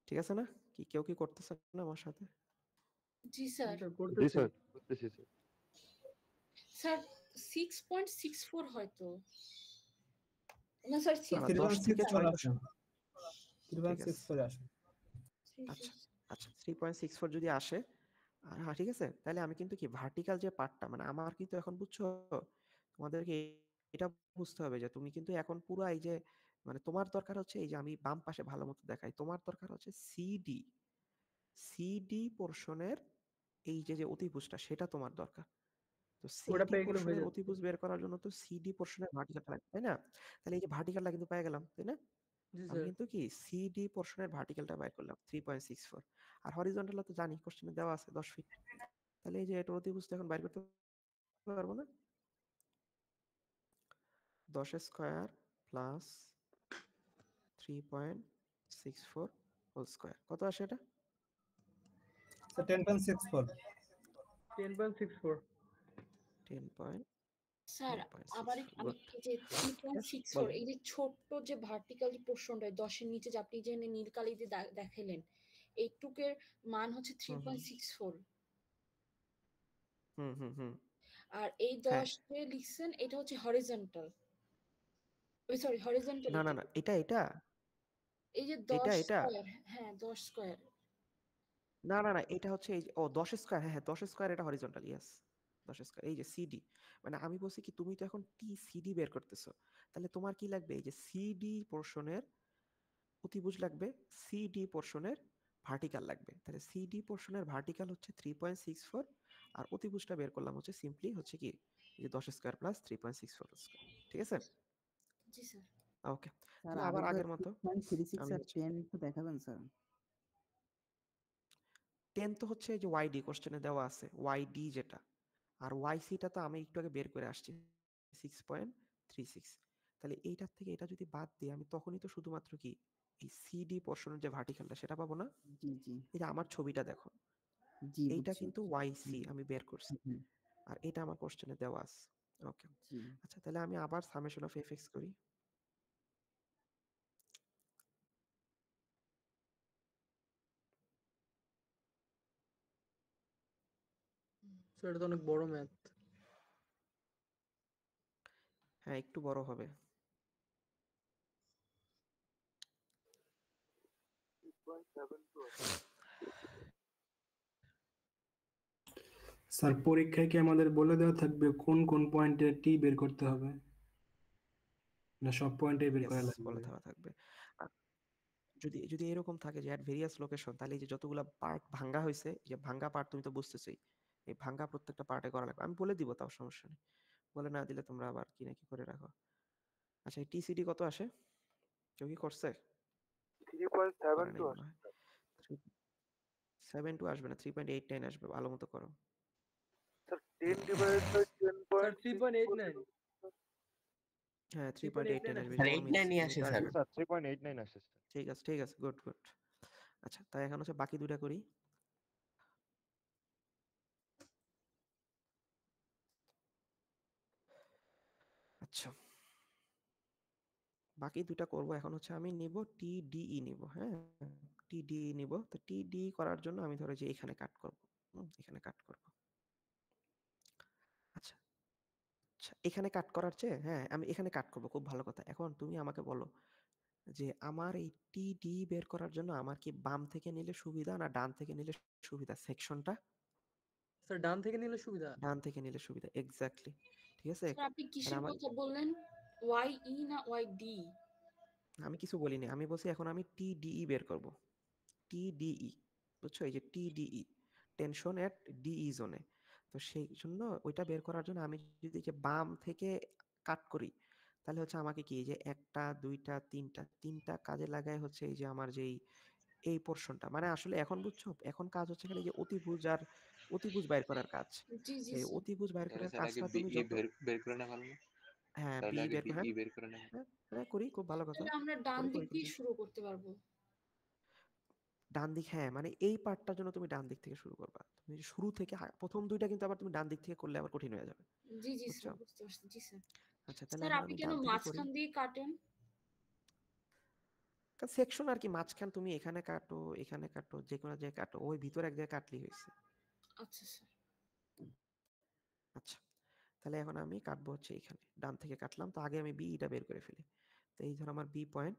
ঠিক আছে না? কি কেউ কি করতেছে না আমার সাথে? জি স্যার। জি স্যার, করতেছি স্যার। স্যার 6.64 হয়তো না স্যার, না, 10 থেকে 6 ঠিক আছে। 3.64 আসে। আচ্ছা আচ্ছা, 3.64 যদি আসে, হ্যাঁ ঠিক আছে, তাহলে আমি কিন্তু কি ভার্টিক্যাল যে পার্টটা, মানে আমার কিন্তু এখন, বুঝছো, তোমাদেরকে এটা বুঝতে হবে যে তুমি কিন্তু এখন পুরো এই যে, মানে তোমার দরকার হচ্ছে এই যে আমি বাম পাশে ভালো মতো দেখাই, তোমার দরকার হচ্ছে সিডি, সিডি পোর্শনের এই যে যে অতিভুজটা, সেটা তোমার দরকার। তো ওটা সিডি পেয়ে গেলে হয়ে পোর্শনের যাবে। অতিভুজ বের করার জন্য তো সিডি পোর্শনের ভার্টিক্যালটা লাগবে, তাই না? তাহলে এই যে ভার্টিক্যালটা কিন্তু পেয়ে গেলাম, তাই না? জি আমি স্যার। কিন্তু কি সিডি পোর্শনের ভার্টিক্যালটা বের করলাম 3.64, আর হরিজন্টাল তো জানি কোশ্চেনে দেওয়া আছে 10 ফিট। তাহলে এই যে এটার অতিভুজটা এখন বাইর করতে পারবো না, 10 স্কয়ার প্লাস 3.64 হোল স্কয়ার, কত আসে এটা? 10.64। 10.64। 10. স্যার আবার আমি এই যে 3.64, এই যে ছোট্ট যে ভার্টিক্যাল পোর্শনটা 10 এর নিচে যে আপনি যে নীল কালি দিয়ে দেখাইলেন, এইটুকের মান হচ্ছে 3.64। হুম হুম হুম। আর এই 10 যে লিখছেন এটা হচ্ছে হরিজন্টাল, ওই সরি হরিজন্টাল, না না না, এটা এটা এই যে এটা 10 এটা স্কয়ার, হ্যাঁ 10 স্কয়ার। না না না, এটা হচ্ছে এই যে, ও 10 স্কয়ার, হ্যাঁ হ্যাঁ 10 স্কয়ার, এটা হরিজন্টাল, ইয়েস 10 স্কয়ার। এই যে সিডি, মানে আমি বলছি কি, তুমি তো এখন টি সিডি বের করতেছো, তাহলে তোমার কি লাগবে, এই যে সিডি পোর্শনের অতিভুজ লাগবে, সিডি পোর্শনের ভার্টিক্যাল লাগবে। তাহলে সিডি পোর্শনের ভার্টিক্যাল হচ্ছে 3.64, আর অতিভুজটা বের করলাম হচ্ছে সিম্পলি হচ্ছে কি, এই যে 10 স্কয়ার প্লাস 3.64 স্কয়ার। ঠিক আছে? জি স্যার। ওকে, স্যার তাহলে আবার আগের মতো 6.36 আমি আর 10 একটু দেখাবেন স্যার? 10 তো হচ্ছে এই যে ওয়াইডি কোশ্চেনে দেওয়া আছে, ওয়াইডি যেটা, আর ওয়াইসিটা তো আমি একটু আগে বের করে আসছি 6.36। তাহলে এইটার থেকে এটা যদি বাদ দিই, আমি তখনই তো শুধুমাত্র কি এই সিডি পোর্শনের যে ভার্টিক্যালটা সেটা পাবো না? জি জি এই যে আমার ছবিটা দেখো, জি, এইটা বুঝছি। কিন্তু ওয়াইসি আমি বের করছি, হুম, আর এটা আমার কোশ্চেনে দেওয়া আছে। ওকে, জি। আচ্ছা তাহলে আমি আবার সামেশন অফ এফএক্স করি। স্যার এটা তো অনেক বড় ম্যাথ। হ্যাঁ একটু বড় হবে। স্যার পরীক্ষায় কি আমাদের বলে দেওয়া থাকবে কোন কোন পয়েন্টে টি বের করতে হবে, না সব পয়েন্টে বের করা Yes, লাগবে? বলে দেওয়া থাকবে। আর যদি যদি এরকম থাকে যে at various location, তাহলে এই যে যতগুলা পার্ট ভাঙ্গা হয়েছে, যে ভাঙ্গা পার্ট তুমি তো বুঝতেছোই, এই ভাঙ্গা প্রত্যেকটা পার্টে করা লাগবে। আমি বলে দিব, তাও সমস্যা নেই। বলে না দিলে তোমরা আবার কি না কি করে রাখো। আচ্ছা এই টিসিডি কত আসে, কেউ কি করছে? করে নাই 3.72 মনে হয়। 7.2 আসবে না, 3.89 আসবে, ভালো মতো করো। স্যার 10 divided by স্যার 10.6 3.89 হ্যাঁ 3.89 3.89 আসবে, স্যার বড় 89 ই আসে স্যার। আসবে। স্যার 3.89 আসছে স্যার। ঠিক আছে ঠিক আছে, গুড গুড। আচ্ছা তাই এখন হচ্ছে বাকি দুইটা করি। আচ্ছা বাকি দুটা করব। এখন হচ্ছে আমি নিব টিডিই নিব, হ্যাঁ টিডিই নিব। তো টিডি করার জন্য আমি ধরো যে এখানে কাট করব, এখানে কাট করব। আচ্ছা আচ্ছা এখানে কাট করার চেয়ে হ্যাঁ আমি এখানে কাট করব, খুব ভালো কথা। এখন তুমি আমাকে বলো যে আমার এই টিডি বের করার জন্য আমার কি বাম থেকে নিলে সুবিধা না ডান থেকে নিলে সুবিধা? সেকশনটা স্যার ডান থেকে নিলে সুবিধা। ডান থেকে নিলে সুবিধা, এক্স্যাক্টলি। ঠিক আছে, স্যার আপনি তাহলে কিসের আমার কথা বললেন? ওয়াই ই না ওয়াই ডি? আমি কিছু বলিনি, আমি বলছি এখন আমি টিডিই বের করব। টিডিই, বুঝছো, এই যে টিডিই, টেনশন এট ডিই জোনে। তো সেই জন্য ওইটা বের করার জন্য আমি যদি যে বাম থেকে কাট করি, তাহলে হচ্ছে আমাকে কি এই যে একটা দুইটা তিনটা তিনটা কাজে লাগায় হচ্ছে এই যে আমার যেই এই পোর্শনটা, মানে আসলে এখন বুঝছো, এখন কাজ হচ্ছে খালি যে অতিভুজ আর অতিভুজ বাইর করার কাজ। জি জি এই স্যার। অতিভুজ বাইর তাহলে করার স্যার আগে কাজটা তুমি বিই যত বের করে না ভালো না? হ্যাঁ তাহলে বি আগে বের করে, হ্যাঁ বিই বের করে না। হ্যাঁ হ্যাঁ করি, খুব ভালো কথা। তাহলে আমরা ডান করি দিক করি দিয়ে করি। শুরু করতে পারবো। ডান দিক, হ্যাঁ মানে এই পার্টটার জন্য তুমি ডান দিক থেকে শুরু করবা। তুমি শুরু থেকে প্রথম দুইটা কিন্তু আবার তুমি ডান দিক থেকে করলে আবার কঠিন হয়ে যাবে, জি জি বুঝছো? স্যার, বুঝতে পারছি। জি স্যার। আচ্ছা তাহলে স্যার এখন আপনি আমি কেন ডান থেকে করি। মাঝখান দিয়ে কাটেন? সেকশন আর কি, মাঝখান তুমি এখানে কাটো এখানে কাটো, যে কোনো জায়গায় কাটো, ওই ভিতরে এক জায়গায় কাটলেই হয়েছে। আচ্ছা স্যার। আচ্ছা তাহলে এখন আমি কাটবো হচ্ছে এখানে, ডান থেকে কাটলাম। তো আগে আমি বিটা বের করে ফেলি। তো এই ধর আমার বি পয়েন্ট,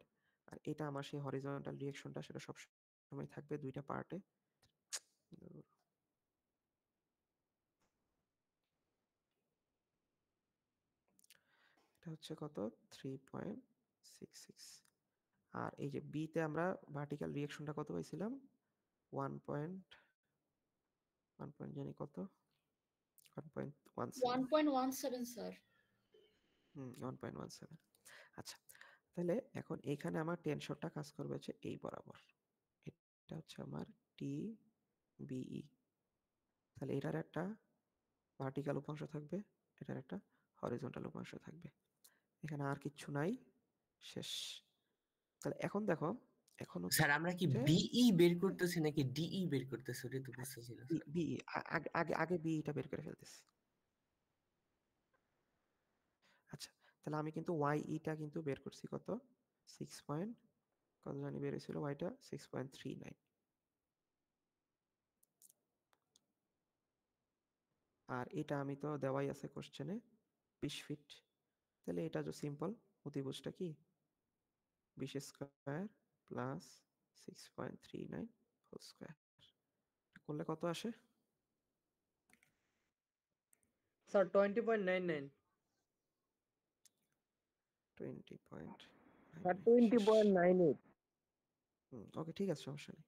আর এটা আমার সেই হরিজন্টাল রিঅ্যাকশনটা, সেটা সব সময় থাকবে দুইটা পার্টে। এটা হচ্ছে কত, 3.66। আর এই যে বিতে আমরা ভার্টিক্যাল রিঅ্যাকশনটা কত পাইছিলাম, 1 জানি কত, 1.17। 1.17 স্যার। 1.17। আচ্ছা তাহলে এখন এইখানে আমার টেনশনটা কাজ করবে হচ্ছে এই বরাবর, এটা হচ্ছে আমার টি বিই। তাহলে এটার একটা ভার্টিক্যাল উপাংশ থাকবে, এটার একটা হরিজন্টাল উপাংশ থাকবে। এখানে আর কিচ্ছু নাই, শেষ। তাহলে এখন দেখো, এখন স্যার আমরা কি হচ্ছে বিই বের করতেছি নাকি ডিই বের করতেছি, ওটা তো বুঝতেছি না স্যার। বিই, আগে আগে বিইটা বের করে ফেলতেছি। আচ্ছা তাহলে আমি কিন্তু ওয়াইইটা কিন্তু বের করছি কত, 6 পয়েন্ট কত জানি বের হয়েছিল, ওয়াইটা 6.39। আর এটা আমি তো দেওয়াই আছে কোশ্চেনে 20 ফিট। তাহলে এটা যে সিম্পল, অতিভুজটা কি 20 স্কয়ার প্লাস 6.39 হোল স্কয়ার করলে কত আসে? স্যার 20.99। 20.99। স্যার 20.98। ওকে ঠিক আছে, সমস্যা নেই।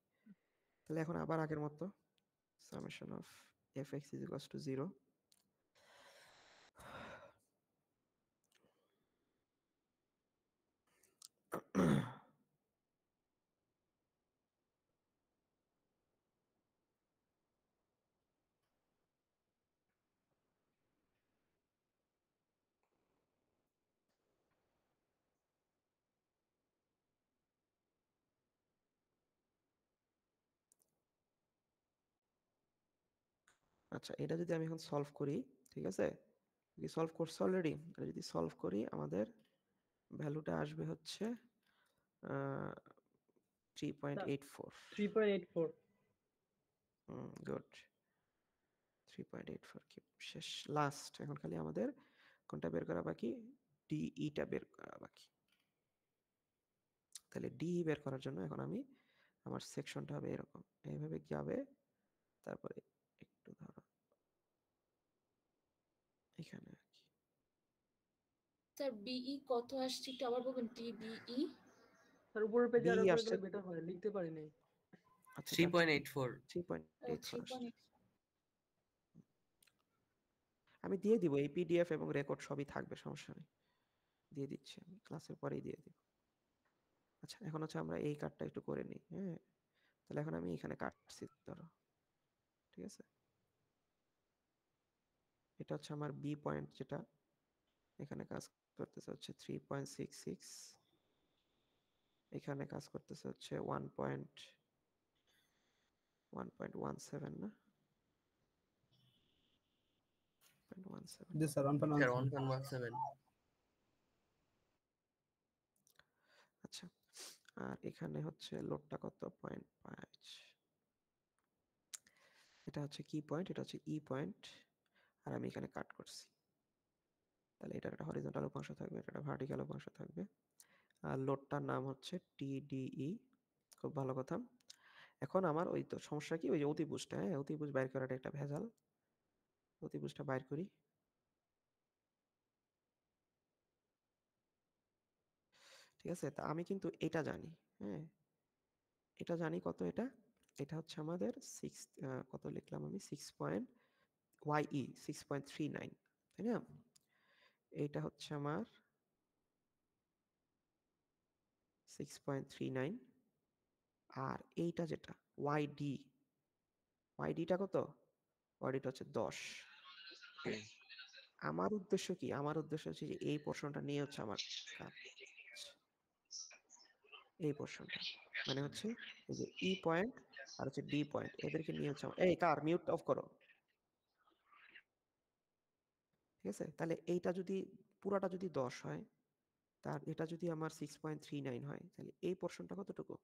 তাহলে এখন আবার আগের মতো summation of fx is equals to 0। আচ্ছা এটা যদি আমি এখন সলভ করি, ঠিক আছে, যদি সলভ করছে অলরেডি, যদি সলভ করি আমাদের ভ্যালুটা আসবে হচ্ছে 3.84। 3.84। গুড, 3.84 কিউব শেষ লাস্ট। এখন খালি আমাদের কোনটা বের করা বাকি, ডিইটা বের করা বাকি। তাহলে ডিই বের করার জন্য এখন আমি আমার সেকশনটা হবে এরকম, এইভাবে যাবে, তারপরে একটু ধরো এখানে আর কি। স্যার বিই কত আসছে একটু আবার বলবেন, টিবিই স্যার উপরের পেজে আরো বিই করে আসছে, গেলে বেটার হয়, লিখতে পারি নাই। আচ্ছা 3.84 3.84 আসছে। 3.8 আমি দিয়ে দিব, এই পিডিএফ এবং রেকর্ড সবই থাকবে, সমস্যা নেই, দিয়ে দিচ্ছি আমি, ক্লাসের পরেই দিয়ে দিব। আচ্ছা এখন হচ্ছে আমরা এই কাটটা একটু করে নিই। হ্যাঁ, তাহলে এখন আমি এখানে কাটছি ধরো, ঠিক আছে। এটা হচ্ছে আমার বি পয়েন্ট, যেটা এখানে কাজ করতেছে হচ্ছে 3.66, এখানে কাজ করতেছে হচ্ছে 1.17 না, 1.17। জি স্যার, স্যার 1.17। আচ্ছা, আর এখানে হচ্ছে লোডটা কত, 0.5। এটা হচ্ছে কি পয়েন্ট, এটা হচ্ছে ই পয়েন্ট, আর আমি এখানে কাট করছি। তাহলে এটার একটা হরিজন্টাল উপাংশ থাকবে, এটা একটা ভার্টিক্যাল উপাংশ থাকবে। আর লোডটার নাম হচ্ছে টিডিই। খুব ভালো কথা। এখন আমার ওই তো সমস্যা কি, ওই যে অতিভুজটা, হ্যাঁ অতিভুজ বাইর করাটা একটা ভেজাল। অতিভুজটা বাইর করি। ঠিক আছে, তা আমি কিন্তু এটা জানি, হ্যাঁ এটা জানি কত, এটা এটা হচ্ছে আমাদের কত লিখলাম আমি, 6.39, তাই না। এইটা হচ্ছে আমার 6.39, আর এইটা যেটা ওয়াইডিটা কত, ওয়াইডিটা হচ্ছে 10। আমার উদ্দেশ্য কি, আমার উদ্দেশ্য হচ্ছে যে এই পোর্শনটা নিয়ে হচ্ছে আমার কাজ, এই পোর্শনটা মানে হচ্ছে এই যে ই পয়েন্ট আর হচ্ছে ডি পয়েন্ট, এদেরকে নিয়ে হচ্ছে এই কার মিউট অফ করো, ঠিক আছে। তাহলে এইটা যদি পুরাটা যদি 10 হয়, তার এটা যদি আমার 6.39 হয়, তাহলে এই পোর্শনটা কতটুকু,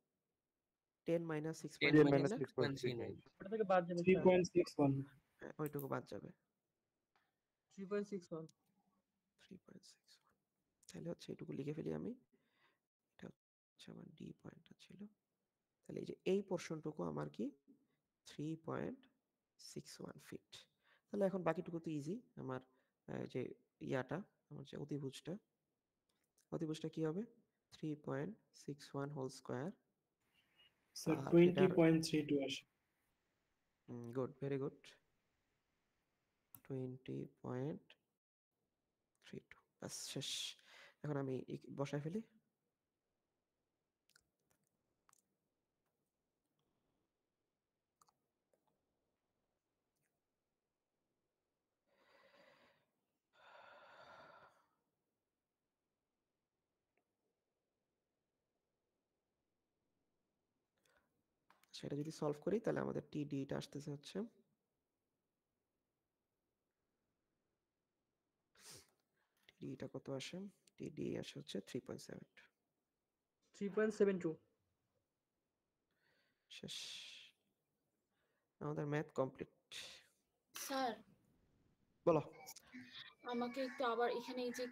10 মাইনাস 10 6.39 minus না, 6.39। ওটা থেকে বাদ যাবে স্যার। 3.61 হ্যাঁ, ওইটুকু বাদ যাবে, 3.61 3.61। তাহলে হচ্ছে এইটুকু লিখে ফেলি আমি, এটা হচ্ছে আমার ডি পয়েন্টটা ছিল। তাহলে এই যে এই পোর্শনটুকু আমার কি 3.61 ফিট। তাহলে এখন বাকিটুকু তো ইজি, আমার যে ইয়াটা, আমার যে অতিভুজটা কি হবে, 3.61 হোল স্কোয়ার, স্যার আর এটার 20.32 আসে। গুড, ভেরি গুড, 20.32, বাস শেষ। এখন আমি বসায় ফেলি। সেটা যদি সলভ করি, তাহলে আমাদের টিডিটা আসতেছে হচ্ছে, টিডিটা কত আসে, টিডি আসে হচ্ছে 3.72। 3.72 শেষ, আমাদের ম্যাথ কমপ্লিট। স্যার বলো। আমাকে একটু আবার এখানে এই যে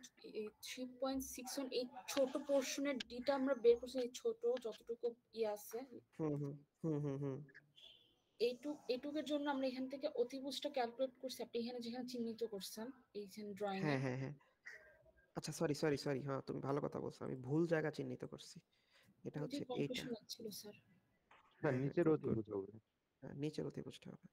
3.61 এই ছোট পোর্শনের ডিটা আমরা বের করছি, এই ছোট যতটুকু আছে হুম হুম হুম হুম হুম এইটুকের জন্য আমরা এখান থেকে অতিভুজটা ক্যালকুলেট করছি, আপনি এখানে যেখানে চিহ্নিত করছেন এইখানে ড্রয়িং এ। হ্যাঁ হ্যাঁ হ্যাঁ, আচ্ছা সরি, হ্যাঁ তুমি ভালো কথা বলছো, আমি ভুল জায়গা চিহ্নিত করছি, এটা ওইটাই হচ্ছে এইটা। কনফিউশন লাগছিল স্যার। হ্যাঁ, হ্যাঁ হ্যাঁ, নিচের গুড গুড, অতিভুজ হবে। নিচের অতিভুজটা হবে।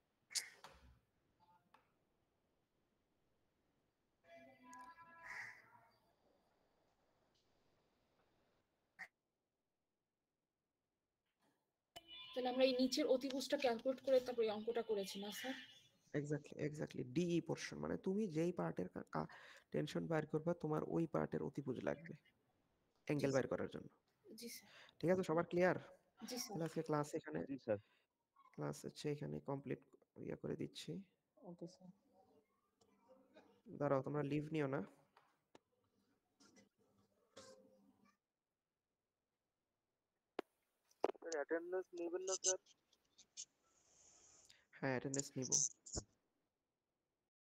তাহলে আমরা এই নিচের অতিভুজটা ক্যালকুলেট করে তারপর এই অঙ্কটা করেছি না স্যার? এক্স্যাক্টলি ডিই পোর্শন, মানে তুমি যেই পার্টের টেনশন বাইর করবা, তোমার ওই পার্টের অতিভুজ লাগবে জি অ্যাঙ্গেল বাইর স্যার। করার জন্য। জি স্যার। ঠিক আছে, সবার ক্লিয়ার? জি স্যার। তাহলে আজকে ক্লাস এখানে, জি স্যার। ক্লাস হচ্ছে এখানে কমপ্লিট ইয়ে করে দিচ্ছি। Okay sir. দাঁড়াও, তোমরা লিভ নিও না। অ্যাটেন্ডেন্স নেবেন না স্যার? হ্যাঁ, অ্যাটেন্ডেন্স নিব।